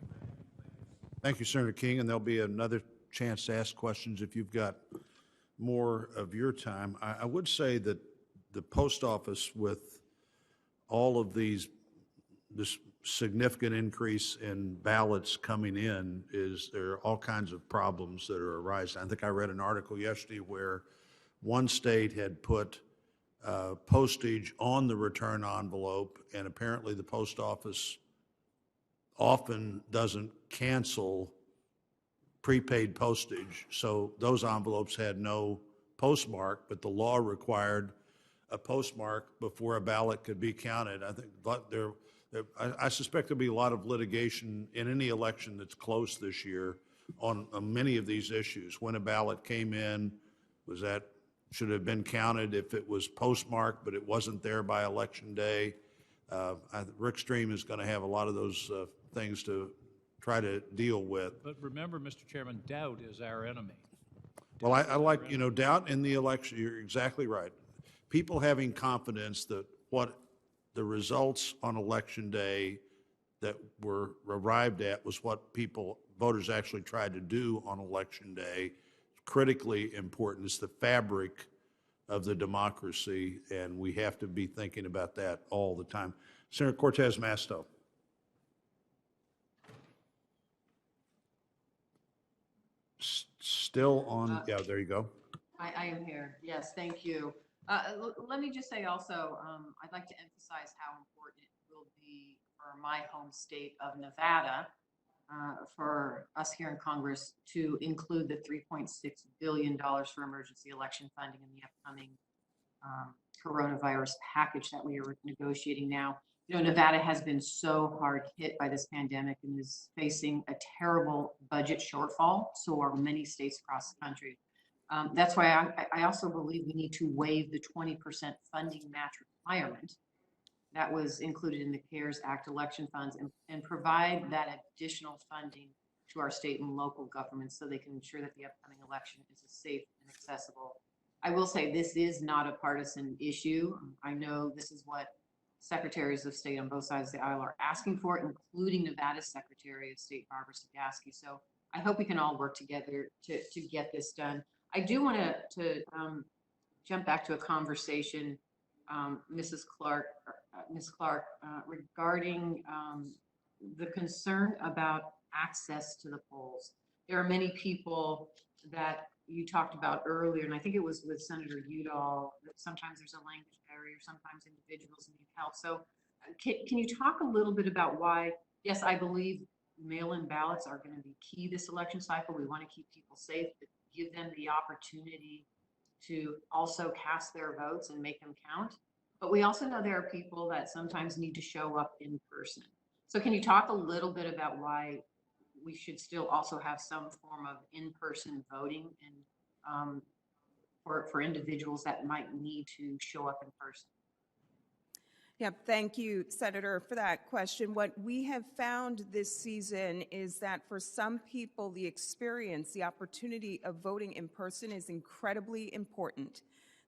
Thank you, Senator King, and there'll be another chance to ask questions if you've got more of your time. I would say that the post office, with all of this significant increase in ballots coming in, there are all kinds of problems that are arising. I think I read an article yesterday where one state had put postage on the return envelope, and apparently the post office often doesn't cancel prepaid postage. So those envelopes had no postmark, but the law required a postmark before a ballot could be counted. I think I suspect there'll be a lot of litigation in any election that's close this year on many of these issues. When a ballot came in, should have been counted if it was postmarked, but it wasn't there by election day. Rick Stream is going to have a lot of those things to try to deal with. But remember, Mr. Chairman, doubt is our enemy. Well, I like, doubt in the election. You're exactly right. People having confidence that what the results on election day that were arrived at was what voters actually tried to do on election day. Critically important. It's the fabric of the democracy, and we have to be thinking about that all the time. Senator Cortez Masto. Still on, yeah, there you go. I am here. Yes, thank you. Let me just say also, I'd like to emphasize how important it will be for my home state of Nevada, for us here in Congress to include the $3.6 billion for emergency election funding in the upcoming coronavirus package that we are negotiating now. You know, Nevada has been so hard hit by this pandemic and is facing a terrible budget shortfall. So are many states across the country. That's why I also believe we need to waive the 20% funding match requirement that was included in the CARES Act election funds and provide that additional funding to our state and local governments so they can ensure that the upcoming election is safe and accessible. I will say this is not a partisan issue. I know this is what secretaries of state on both sides of the aisle are asking for, including Nevada's Secretary of State, Barbara Sagaski. So I hope we can all work together to get this done. I do want to jump back to a conversation, Ms. Clark, regarding the concern about access to the polls. There are many people that you talked about earlier, and I think it was with Senator Udall, that sometimes there's a language barrier, sometimes individuals need help. So can you talk a little bit about why, yes, I believe mail-in ballots are going to be key this election cycle. We want to keep people safe, but give them the opportunity to also cast their votes and make them count. But we also know there are people that sometimes need to show up in person. So can you talk a little bit about why we should still also have some form of in-person voting and for individuals that might need to show up in person? Yeah, thank you, Senator, for that question. What we have found this season is that for some people, the experience, the opportunity of voting in person is incredibly important.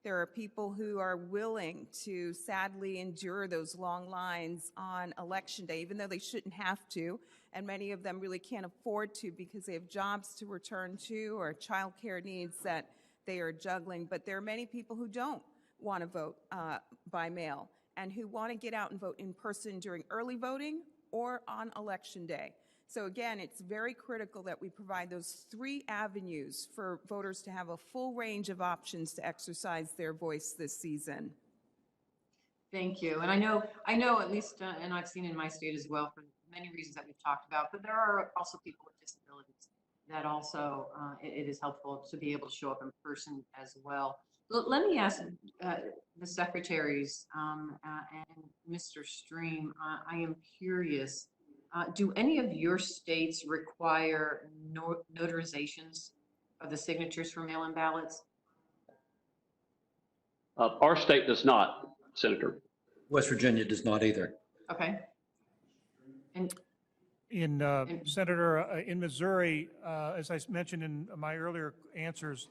There are people who are willing to sadly endure those long lines on Election Day, even though they shouldn't have to, and many of them really can't afford to because they have jobs to return to or childcare needs that they are juggling. But there are many people who don't want to vote by mail and who want to get out and vote in person during early voting or on Election Day. So again, it's very critical that we provide those 3 avenues for voters to have a full range of options to exercise their voice this season. Thank you. And I know at least, and I've seen in my state as well for many reasons that we've talked about, but there are also people with disabilities that also it is helpful to be able to show up in person as well. Let me ask the secretaries and Mr. Stream, I am curious, do any of your states require notarizations of the signatures for mail-in ballots? Our state does not, Senator. West Virginia does not either. Okay. And Senator, in Missouri, as I mentioned in my earlier answers,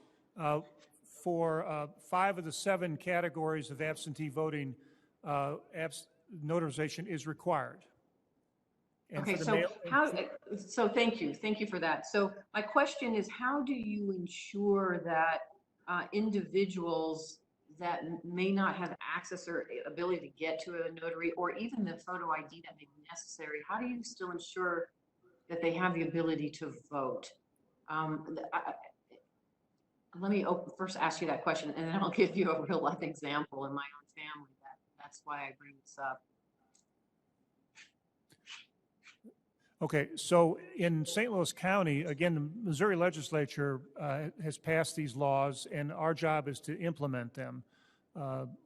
for 5 of the 7 categories of absentee voting, notarization is required. And okay, for the so mail, so thank you for that. So my question is, how do you ensure that individuals that may not have access or ability to get to a notary or even the photo ID that may be necessary, how do you still ensure that they have the ability to vote? Let me first ask you that question, and then I'll give you a real life example in my own family. That's why I bring this up. okay, so in St. Louis County, again, the Missouri legislature has passed these laws, and our job is to implement them.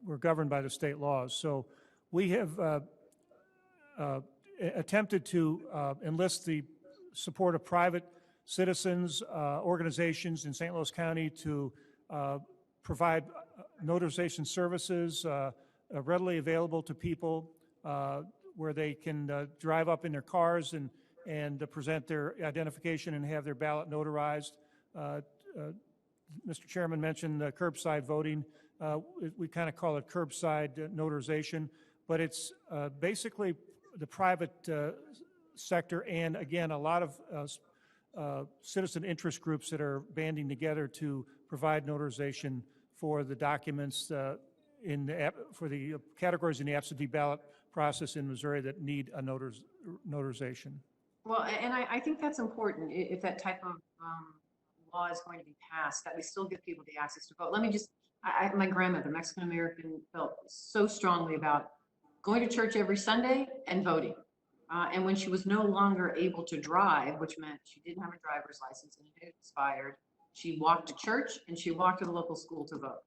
We're governed by the state laws. So we have attempted to enlist the support of private citizens, organizations in St. Louis County to provide notarization services readily available to people where they can drive up in their cars and present their identification and have their ballot notarized. Mr. Chairman mentioned curbside voting. We kind of call it curbside notarization, but it's basically the private sector and, again, a lot of citizen interest groups that are banding together to provide notarization for the documents for the categories in the absentee ballot process in Missouri that need a notarization. Well, and I think that's important if that type of law is going to be passed, that we still give people the access to vote. Let me just, my grandmother, Mexican-American, felt so strongly about going to church every Sunday and voting. And when she was no longer able to drive, which meant she didn't have a driver's license and it had expired, she walked to church and she walked to the local school to vote.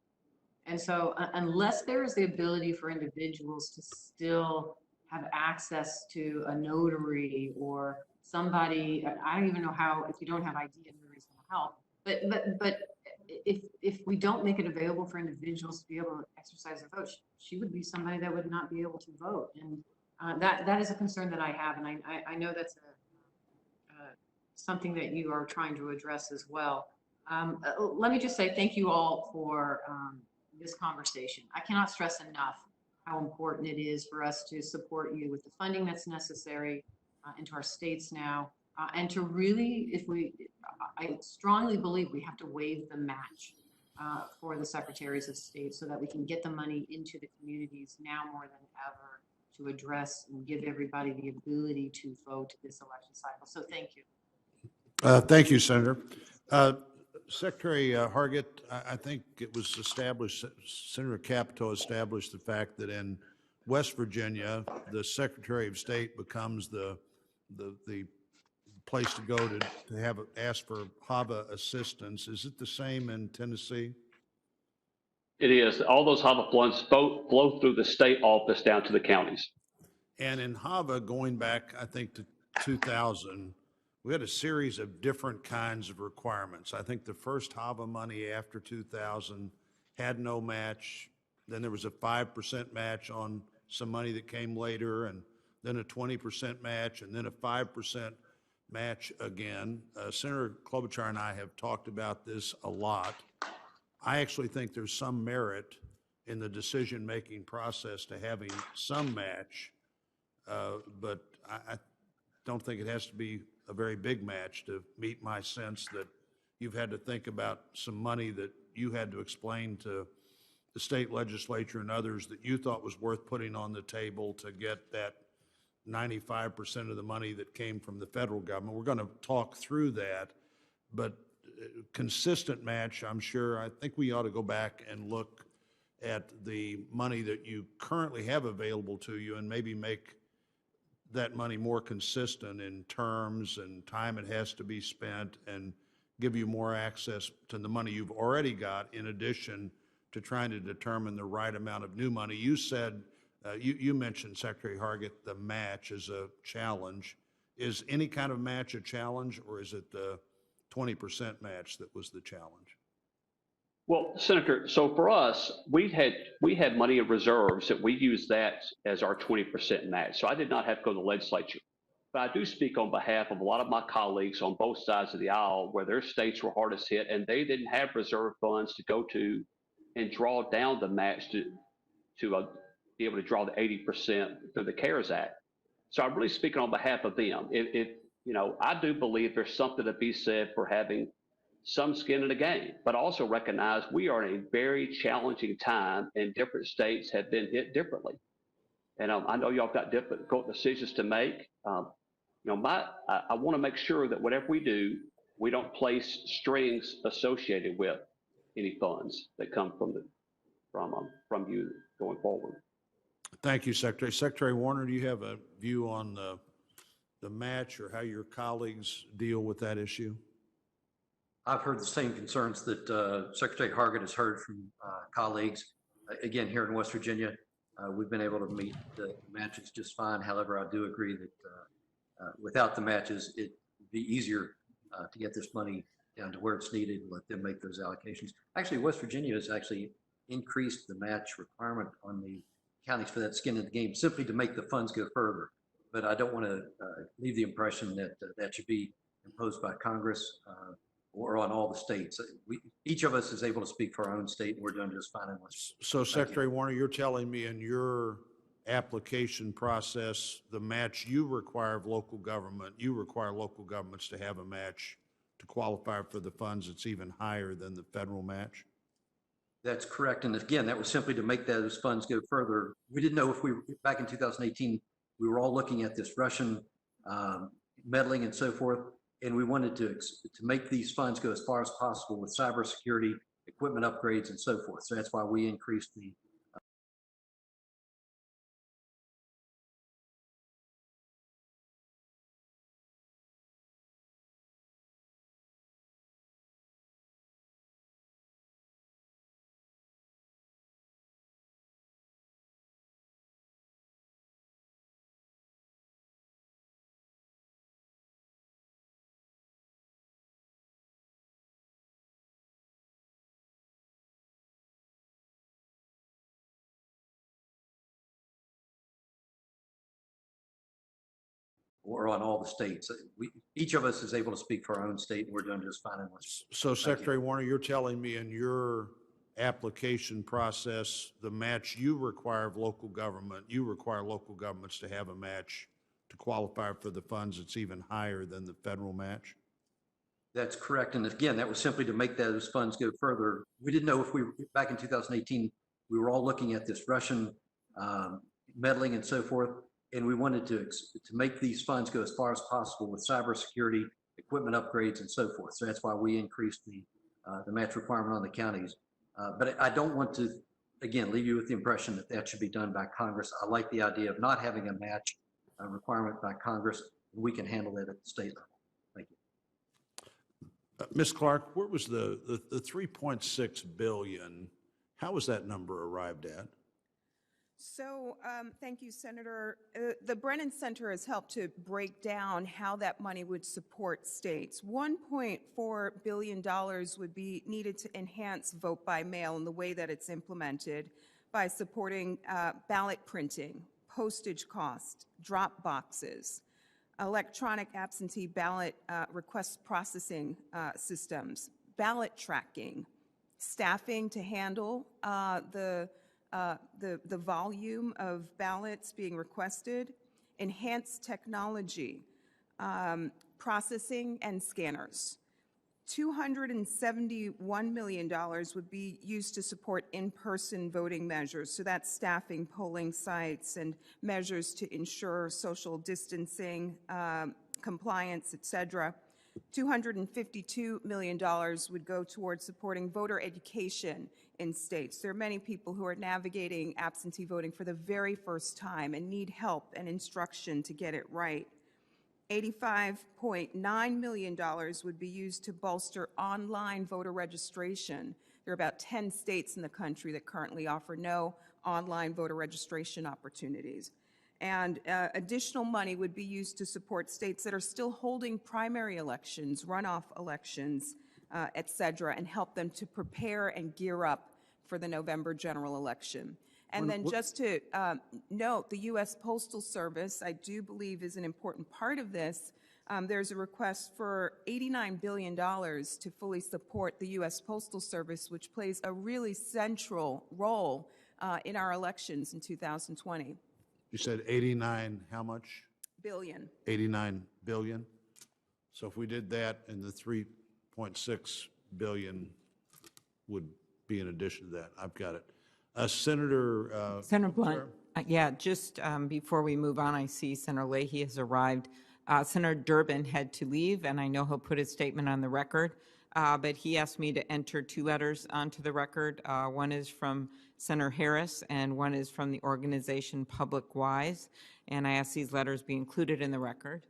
And so unless there is the ability for individuals to still have access to a notary or somebody, I don't even know how, if you don't have ID, a notary is going to help. But if we don't make it available for individuals to be able to exercise their vote, she would be somebody that would not be able to vote. And that is a concern that I have. And I know that's something that you are trying to address as well. Let me just say thank you all for this conversation. I cannot stress enough how important it is for us to support you with the funding that's necessary into our states now, and to really, I strongly believe we have to waive the match for the secretaries of state so that we can get the money into the communities now more than ever to address and give everybody the ability to vote this election cycle. So thank you. Thank you, Senator. Secretary Hargett, I think it was established, Senator Capito established the fact that in West Virginia, the Secretary of State becomes the place to go to have ask for HAVA assistance. Is it the same in Tennessee? It is. All those HAVA funds flow through the state office down to the counties. And in HAVA, going back, I think, to 2000, we had a series of different kinds of requirements. I think the first HAVA money after 2000 had no match. Then there was a 5% match on some money that came later, and then a 20% match, and then a 5% match again. Senator Klobuchar and I have talked about this a lot. I actually think there's some merit in the decision-making process to having some match, but I don't think it has to be a very big match to meet my sense that you've had to think about some money that you had to explain to the state legislature and others that you thought was worth putting on the table to get that 95% of the money that came from the federal government. We're going to talk through that, but consistent match, I'm sure, I think we ought to go back and look at the money that you currently have available to you and maybe make that money more consistent in terms and time it has to be spent, and give you more access to the money you've already got, in addition to trying to determine the right amount of new money. You said, you mentioned, Secretary Hargett, the match is a challenge. Is any kind of match a challenge, or is it the 20% match that was the challenge? Well, Senator, so for us, we had money in reserves that we used that as our 20% match. So I did not have to go to the legislature. But I do speak on behalf of a lot of my colleagues on both sides of the aisle where their states were hardest hit and they didn't have reserve funds to go to and draw down the match to be able to draw the 80% through the CARES Act. So I'm really speaking on behalf of them. I do believe there's something to be said for having some skin in the game, but also recognize we are in a very challenging time and different states have been hit differently. And I know y'all got difficult decisions to make. I want to make sure that whatever we do, we don't place strings associated with any funds that come from you going forward. Thank you, Secretary. Secretary Warner, do you have a view on the match or how your colleagues deal with that issue? I've heard the same concerns that Secretary Hargett has heard from colleagues. Again, here in West Virginia, we've been able to meet the matches just fine. However, I do agree that without the matches, it'd be easier to get this money down to where it's needed and let them make those allocations. Actually, West Virginia has actually increased the match requirement on the counties for that skin in the game simply to make the funds go further. But I don't want to leave the impression that that should be imposed by Congress or on all the states. Each of us is able to speak for our own state, and we're doing just fine in West. So, Secretary Warner, you're telling me in your application process, the match you require of local government, you require local governments to have a match to qualify for the funds that's even higher than the federal match? That's correct. And again, that was simply to make those funds go further. We didn't know if back in 2018, we were all looking at this Russian meddling and so forth. And we wanted to make these funds go as far as possible with cybersecurity, equipment upgrades, and so forth. So that's why we increased the or on all the states. Each of us is able to speak for our own state, and we're doing just fine in West. So, Secretary Warner, you're telling me in your application process, the match you require of local government, you require local governments to have a match to qualify for the funds that's even higher than the federal match? That's correct. And again, that was simply to make those funds go further. We didn't know if back in 2018, we were all looking at this Russian meddling and so forth. And we wanted to make these funds go as far as possible with cybersecurity, equipment upgrades, and so forth. So that's why we increased the match requirement on the counties. But I don't want to, again, leave you with the impression that that should be done by Congress. I like the idea of not having a match requirement by Congress. We can handle that at the state level. Thank you. Ms. Clark, where was the $3.6 billion? How was that number arrived at? So thank you, Senator. The Brennan Center has helped to break down how that money would support states. $1.4 billion would be needed to enhance vote by mail in the way that it's implemented. by supporting ballot printing, postage cost, drop boxes, electronic absentee ballot request processing systems, ballot tracking, staffing to handle the volume of ballots being requested, enhanced technology, processing, and scanners. $271 million would be used to support in-person voting measures. So that's staffing polling sites and measures to ensure social distancing, compliance, et cetera. $252 million would go towards supporting voter education in states. There are many people who are navigating absentee voting for the very first time and need help and instruction to get it right. $85.9 million would be used to bolster online voter registration. There are about 10 states in the country that currently offer no online voter registration opportunities. And additional money would be used to support states that are still holding primary elections, runoff elections, et cetera, and help them to prepare and gear up for the November general election. And then just to note, the U.S. Postal Service, I do believe, is an important part of this. There's a request for $89 billion to fully support the U.S. Postal Service, which plays a really central role in our elections in 2020. You said 89, how much? Billion. 89 billion. So if we did that, and the 3.6 billion would be in addition to that. I've got it. Senator Blunt, yeah, just before we move on, I see Senator Leahy has arrived. Senator Durbin had to leave, and I know he'll put his statement on the record, but he asked me to enter two letters onto the record. One is from Senator Harris, and one is from the organization Public Wise, and I asked these letters be included in the record.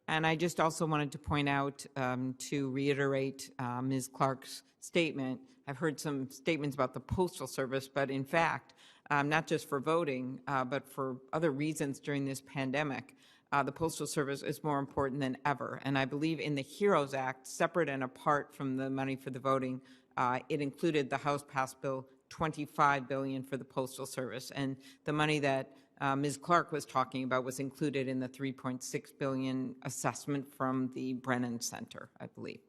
And I just also wanted to point out, to reiterate Ms. Clark's statement. I've heard some statements about the Postal Service, but in fact, not just for voting, but for other reasons during this pandemic, the Postal Service is more important than ever. And I believe in the HEROES Act, separate and apart from the money for the voting, it included the House passed bill $25 billion for the Postal Service. And the money that Ms. Clark was talking about was included in the $3.6 billion assessment from the Brennan Center, I believe.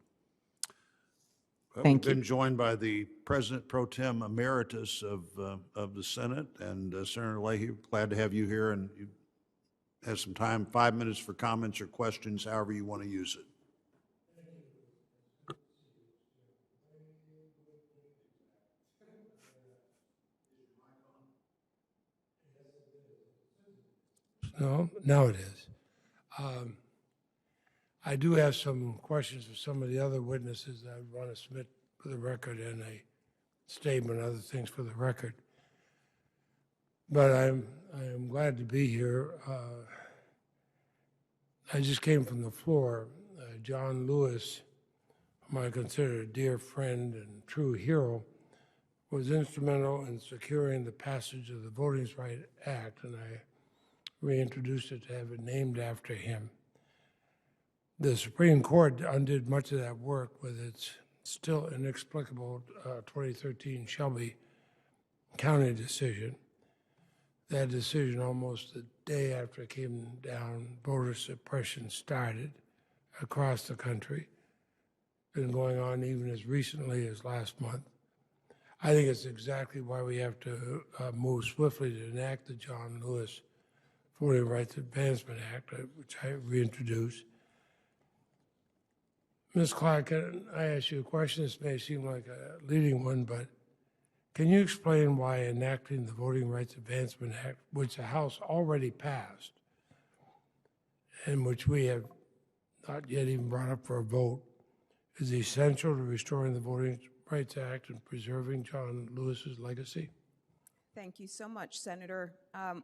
Well, Thank we've you. been joined by the President Pro Tem Emeritus of the Senate, and Senator Leahy, glad to have you here, and you have some time, 5 minutes for comments or questions, however you want to use it. No, now it is. I do have some questions for some of the other witnesses that I want to submit for the record and a statement, other things for the record. But I am glad to be here. I just came from the floor. John Lewis, whom I consider a dear friend and true hero, was instrumental in securing the passage of the Voting Rights Act, and I reintroduced it to have it named after him. The Supreme Court undid much of that work with its still inexplicable 2013 Shelby County decision. That decision, almost the day after it came down, voter suppression started across the country. Been going on even as recently as last month. I think it's exactly why we have to move swiftly to enact the John Lewis Voting Rights Advancement Act, which I reintroduced. Ms. Clark, can I ask you a question? This may seem like a leading one, but can you explain why enacting the Voting Rights Advancement Act, which the House already passed, and which we have not yet even brought up for a vote, is essential to restoring the Voting Rights Act and preserving John Lewis's legacy? Thank you so much, Senator.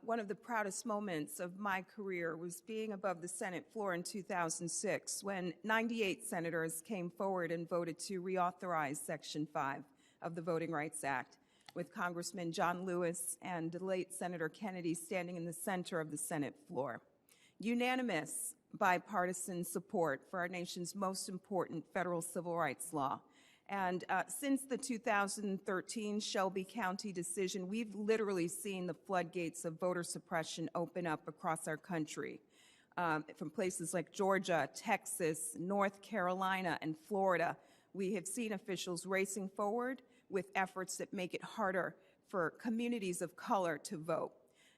One of the proudest moments of my career was being above the Senate floor in 2006 when 98 senators came forward and voted to reauthorize Section 5 of the Voting Rights Act, with Congressman John Lewis and the late Senator Kennedy standing in the center of the Senate floor. Unanimous bipartisan support for our nation's most important federal civil rights law. And since the 2013 Shelby County decision, we've literally seen the floodgates of voter suppression open up across our country. From places like Georgia, Texas, North Carolina, and Florida, we have seen officials racing forward with efforts that make it harder for communities of color to vote.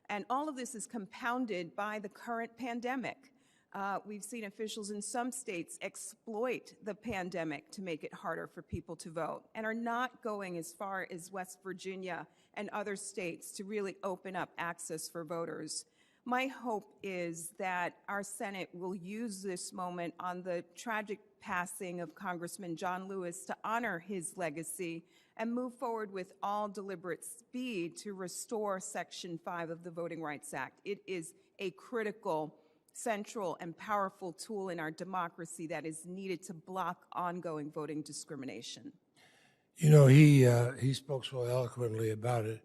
And all of this is compounded by the current pandemic. We've seen officials in some states exploit the pandemic to make it harder for people to vote and are not going as far as West Virginia and other states to really open up access for voters. My hope is that our Senate will use this moment on the tragic passing of Congressman John Lewis to honor his legacy and move forward with all deliberate speed to restore Section 5 of the Voting Rights Act. It is a critical, central, and powerful tool in our democracy that is needed to block ongoing voting discrimination. You know, he spoke so eloquently about it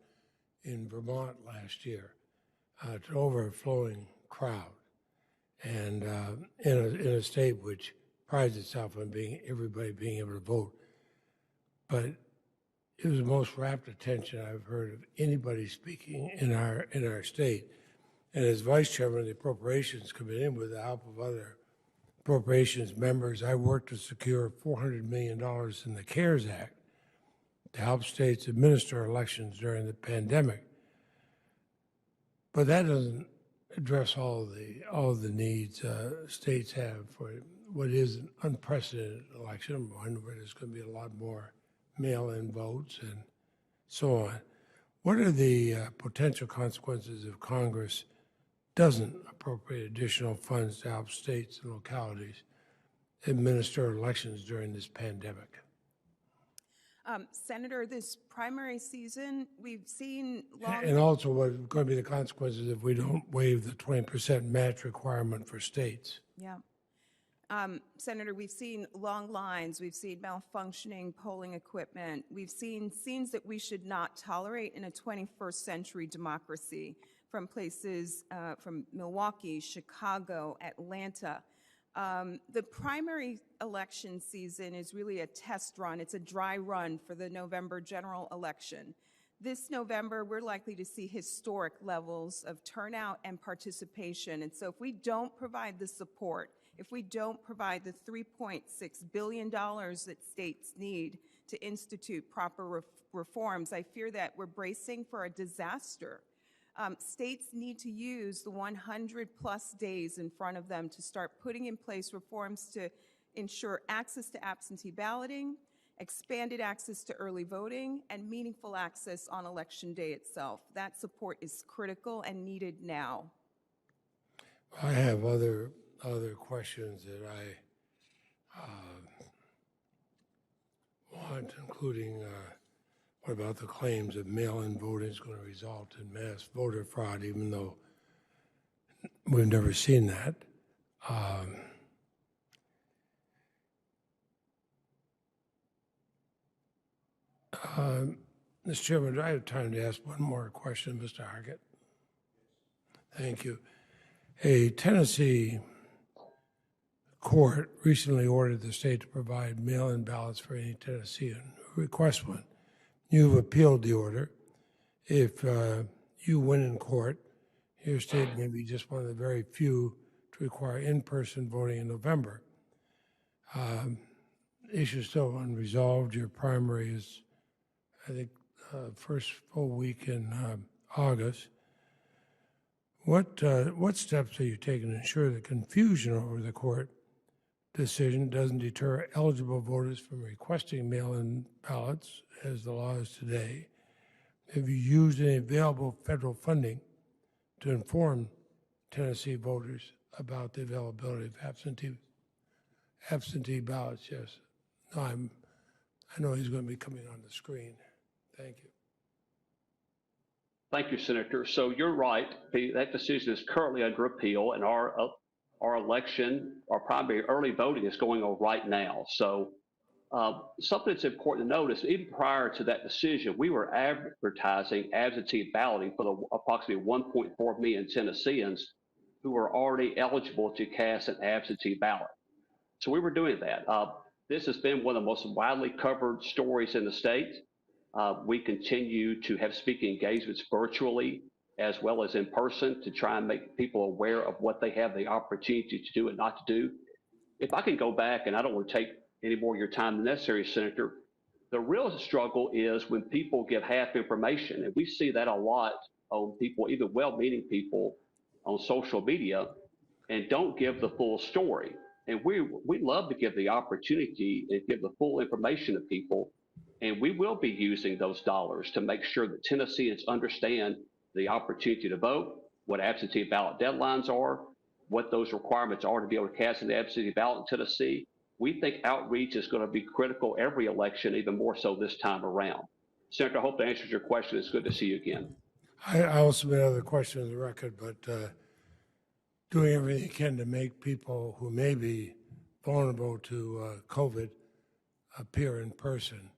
in Vermont last year, to an overflowing crowd, and in a state which prides itself on everybody being able to vote. But it was the most rapt attention I've heard of anybody speaking in our state. And as vice chairman of the Appropriations Committee, and with the help of other appropriations members, I worked to secure $400 million in the CARES Act to help states administer elections during the pandemic. But that doesn't address all the needs states have for what is an unprecedented election, one where there's going to be a lot more mail-in votes and so on. What are the potential consequences if Congress doesn't appropriate additional funds to help states and localities administer elections during this pandemic? Senator, this primary season, we've seen And also, what are going to be the consequences if we don't waive the 20% match requirement for states? Yeah. Senator, we've seen long lines, we've seen malfunctioning polling equipment, we've seen scenes that we should not tolerate in a 21st century democracy from places from Milwaukee, Chicago, Atlanta. The primary election season is really a test run. It's a dry run for the November general election. This November, we're likely to see historic levels of turnout and participation. And so if we don't provide the support, if we don't provide the $3.6 billion that states need to institute proper reforms, I fear that we're bracing for a disaster. States need to use the 100-plus days in front of them to start putting in place reforms to ensure access to absentee balloting, expanded access to early voting, and meaningful access on Election Day itself. That support is critical and needed now. I have other questions that I want, including what about the claims that mail-in voting is going to result in mass voter fraud, even though we've never seen that. Mr. Chairman, do I have time to ask one more question, Mr. Hargett? Thank you. A Tennessee court recently ordered the state to provide mail-in ballots for any Tennessean who requests one. You've appealed the order. If you win in court, your state may be just one of the very few to require in-person voting in November. Issue still unresolved. Your primary is, I think, first full week in August. What steps are you taking to ensure that confusion over the court decision doesn't deter eligible voters from requesting mail-in ballots, as the law is today? Have you used any available federal funding to inform Tennessee voters about the availability of absentee ballots? Yes. No, I know he's going to be coming on the screen. Thank you. Thank you, Senator. So you're right. That decision is currently under appeal, and our election, our primary early voting is going on right now. So something that's important to notice, even prior to that decision, we were advertising absentee balloting for the approximately 1.4 million Tennesseans who were already eligible to cast an absentee ballot. So we were doing that. This has been one of the most widely covered stories in the state. We continue to have speaking engagements virtually as well as in person to try and make people aware of what they have the opportunity to do and not to do. If I can go back, and I don't want to take any more of your time than necessary, Senator, the real struggle is when people give half information, and we see that a lot on people, even well-meaning people on social media, and don't give the full story. And we love to give the opportunity and give the full information to people, and we will be using those dollars to make sure that Tennesseans understand the opportunity to vote, what absentee ballot deadlines are, what those requirements are to be able to cast an absentee ballot in Tennessee. We think outreach is going to be critical every election, even more so this time around. Senator, I hope that answers your question. It's good to see you again. I will submit other questions on the record, but doing everything you can to make people who may be vulnerable to COVID appear in person.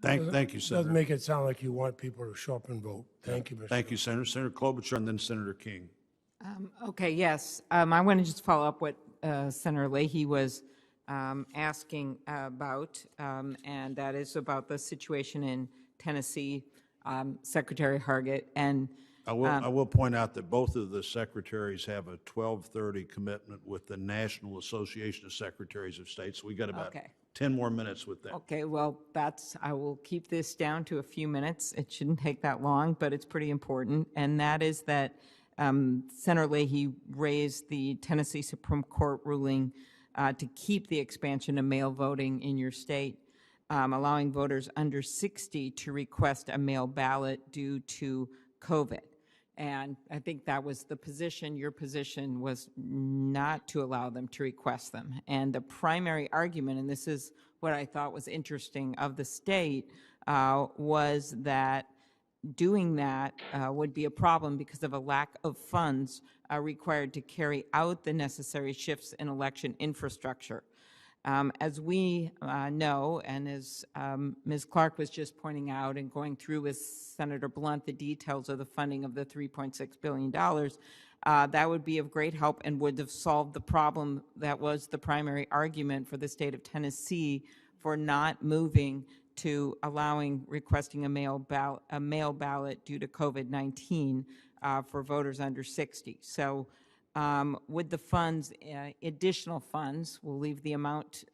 Thank you, Doesn't Senator. make it sound like you want people to show up and vote. Thank you, Mr. Thank you, Senator. Senator Klobuchar and then Senator King. Okay, yes. I want to just follow up what Senator Leahy was asking about, and that is about the situation in Tennessee, Secretary Hargett. And I will point out that both of the secretaries have a 12:30 commitment with the National Association of Secretaries of State, so we got about Okay. 10 more minutes with them. Okay, well, I will keep this down to a few minutes. It shouldn't take that long, but it's pretty important. And that is that Senator Leahy raised the Tennessee Supreme Court ruling to keep the expansion of mail voting in your state, allowing voters under 60 to request a mail ballot due to COVID. And I think that was the position. Your position was not to allow them to request them. And the primary argument, and this is what I thought was interesting of the state, was that doing that would be a problem because of a lack of funds required to carry out the necessary shifts in election infrastructure. As we know, and as Ms. Clark was just pointing out and going through with Senator Blunt the details of the funding of the $3.6 billion, that would be of great help and would have solved the problem that was the primary argument for the state of Tennessee for not moving to requesting a mail ballot due to COVID-19 for voters under 60. So would the funds, additional funds, we'll leave the amount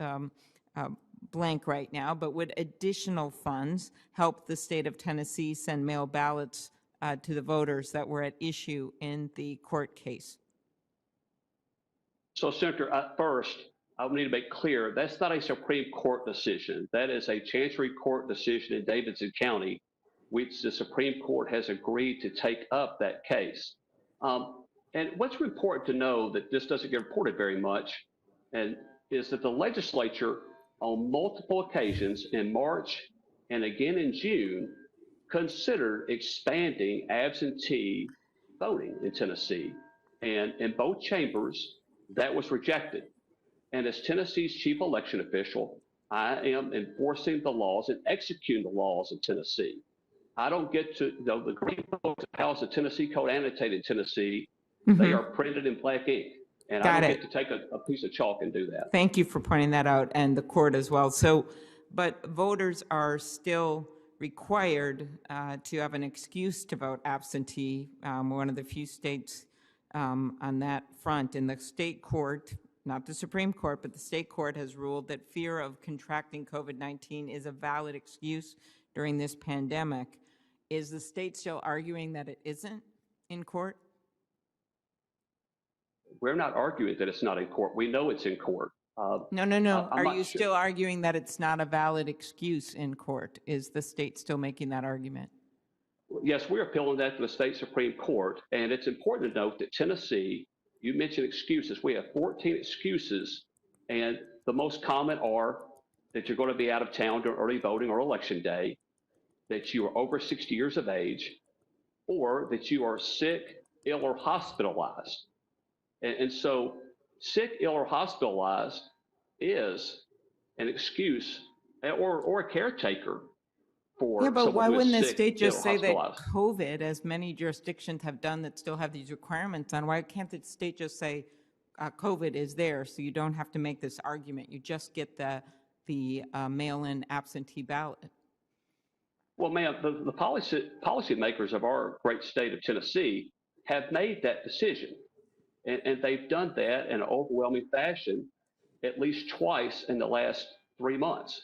blank right now, but would additional funds help the state of Tennessee send mail ballots to the voters that were at issue in the court case? So, Senator, first, I need to make clear that's not a Supreme Court decision. That is a Chancery Court decision in Davidson County, which the Supreme Court has agreed to take up that case. And what's important to know that this doesn't get reported very much, and is that the legislature on multiple occasions in March and again in June considered expanding absentee voting in Tennessee. And in both chambers, that was rejected. And as Tennessee's chief election official, I am enforcing the laws and executing the laws of Tennessee. I don't get to, the green books of how is the Tennessee Code annotated in Tennessee, they are printed in black ink. And I don't get to take a piece of chalk and do that. Thank you for pointing that out, and the court as well. So, but voters are still required to have an excuse to vote absentee. One of the few states on that front. In the state court, not the Supreme Court, but the state court has ruled that fear of contracting COVID-19 is a valid excuse during this pandemic. Is the state still arguing that it isn't in court? We're not arguing that it's not in court. We know it's in court. No. Are you still arguing that it's not a valid excuse in court? Is the state still making that argument? Yes, we're appealing that to the state Supreme Court. And it's important to note that Tennessee, you mentioned excuses. We have 14 excuses. And the most common are that you're going to be out of town during early voting or election day, that you are over 60 years of age, or that you are sick, ill, or hospitalized. And so sick, ill, or hospitalized is an excuse or a caretaker for yeah, but why wouldn't the sick, state just say that hospitalized. COVID, as many jurisdictions have done that still have these requirements on, why can't the state just say COVID is there, so you don't have to make this argument. You just get the mail-in absentee ballot. Well, ma'am, the policymakers of our great state of Tennessee have made that decision. And they've done that in an overwhelming fashion at least twice in the last 3 months.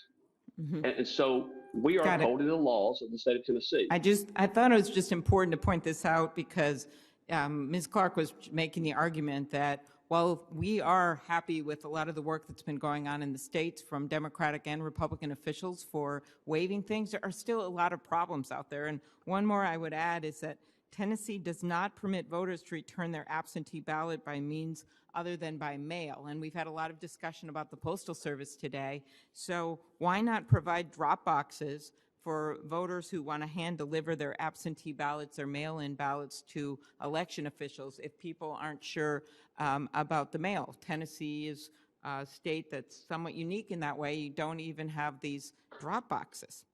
And so we are Got it. upholding the laws of the state of Tennessee. I thought it was just important to point this out because Ms. Clark was making the argument that while we are happy with a lot of the work that's been going on in the states from Democratic and Republican officials for waiving things, there are still a lot of problems out there. And one more I would add is that Tennessee does not permit voters to return their absentee ballot by means other than by mail. And we've had a lot of discussion about the Postal Service today. So why not provide drop boxes for voters who want to hand deliver their absentee ballots or mail-in ballots to election officials if people aren't sure about the mail? Tennessee is a state that's somewhat unique in that way. You don't even have these drop boxes.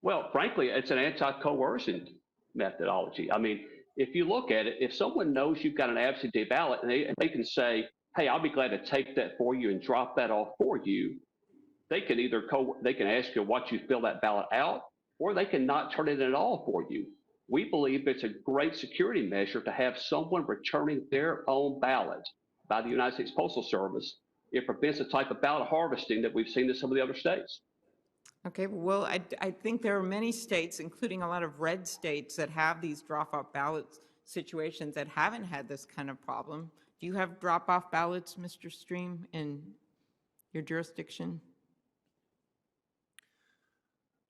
Well, frankly, it's an anti-coercion methodology. I mean, if you look at it, if someone knows you've got an absentee ballot and they can say, hey, I'll be glad to take that for you and drop that off for you, they can either they can ask you what you fill that ballot out, or they can not turn it at all for you. We believe it's a great security measure to have someone returning their own ballot by the United States Postal Service. It prevents the type of ballot harvesting that we've seen in some of the other states. Okay, well, I think there are many states, including a lot of red states, that have these drop-off ballot situations that haven't had this kind of problem. Do you have drop-off ballots, Mr. Stream, in your jurisdiction?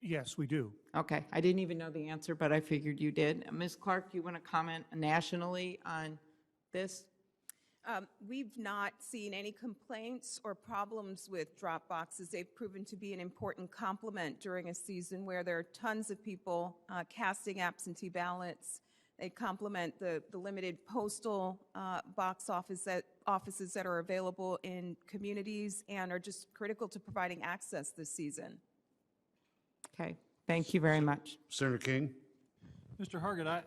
Yes, we do. Okay, I didn't even know the answer, but I figured you did. Ms. Clark, do you want to comment nationally on this? We've not seen any complaints or problems with drop boxes. They've proven to be an important complement during a season where there are tons of people casting absentee ballots. They complement the limited postal box offices that are available in communities and are just critical to providing access this season. Okay, thank you very much. Senator King? Mr. Hargett,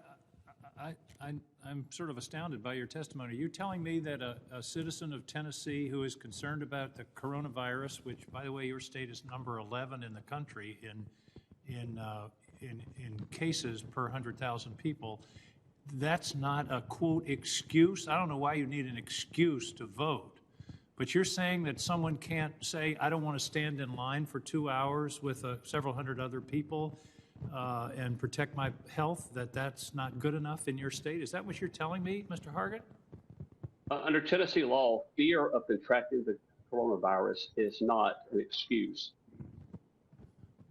I'm sort of astounded by your testimony. Are you telling me that a citizen of Tennessee who is concerned about the coronavirus, which, by the way, your state is number 11 in the country in cases per 100,000 people, that's not a, quote, excuse? I don't know why you need an excuse to vote. But you're saying that someone can't say, I don't want to stand in line for 2 hours with several hundred other people and protect my health, that's not good enough in your state? Is that what you're telling me, Mr. Hargett? Under Tennessee law, fear of contracting the coronavirus is not an excuse.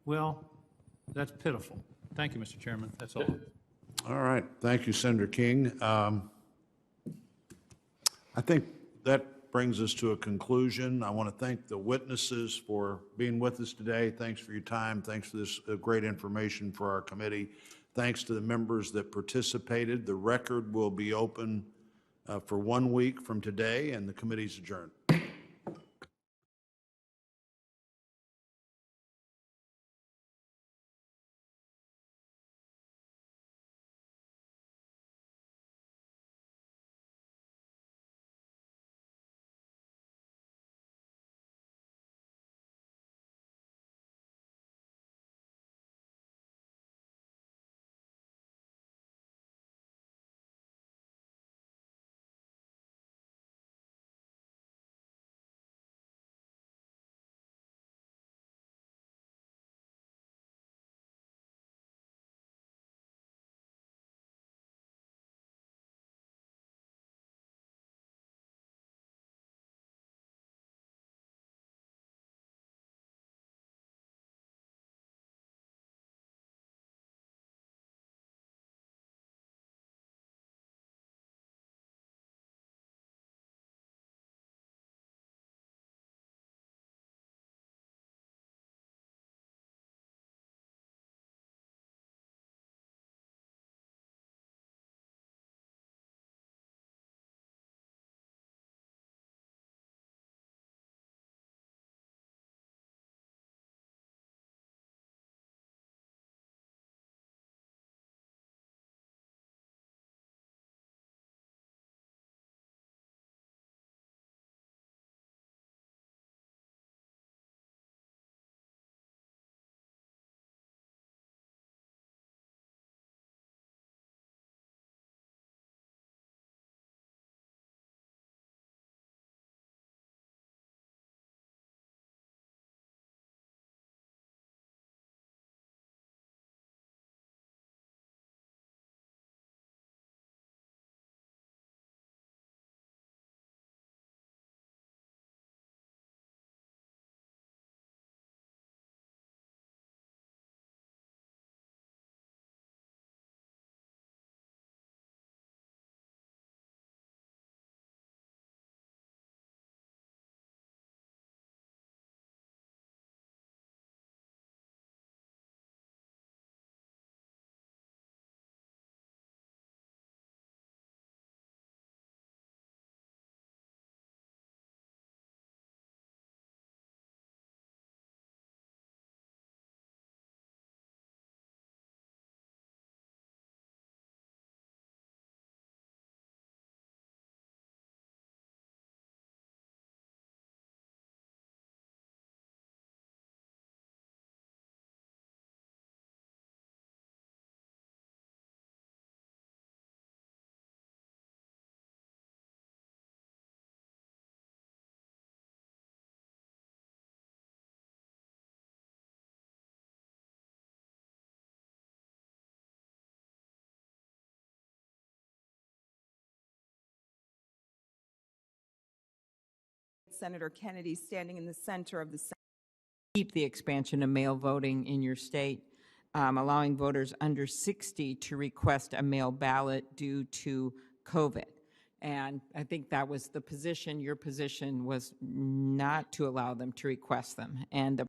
Well, that's pitiful. Thank you, Mr. Chairman. That's all. All right. Thank you, Senator King. I think that brings us to a conclusion. I want to thank the witnesses for being with us today. Thanks for your time. Thanks for this great information for our committee. Thanks to the members that participated. The record will be open for 1 week from today, and the committee's adjourned. Senator Kennedy standing in the center of the keep the expansion of mail voting in your state, allowing voters under 60 to request a mail ballot due to COVID. And I think that was the position. Your position was not to allow them to request them. And the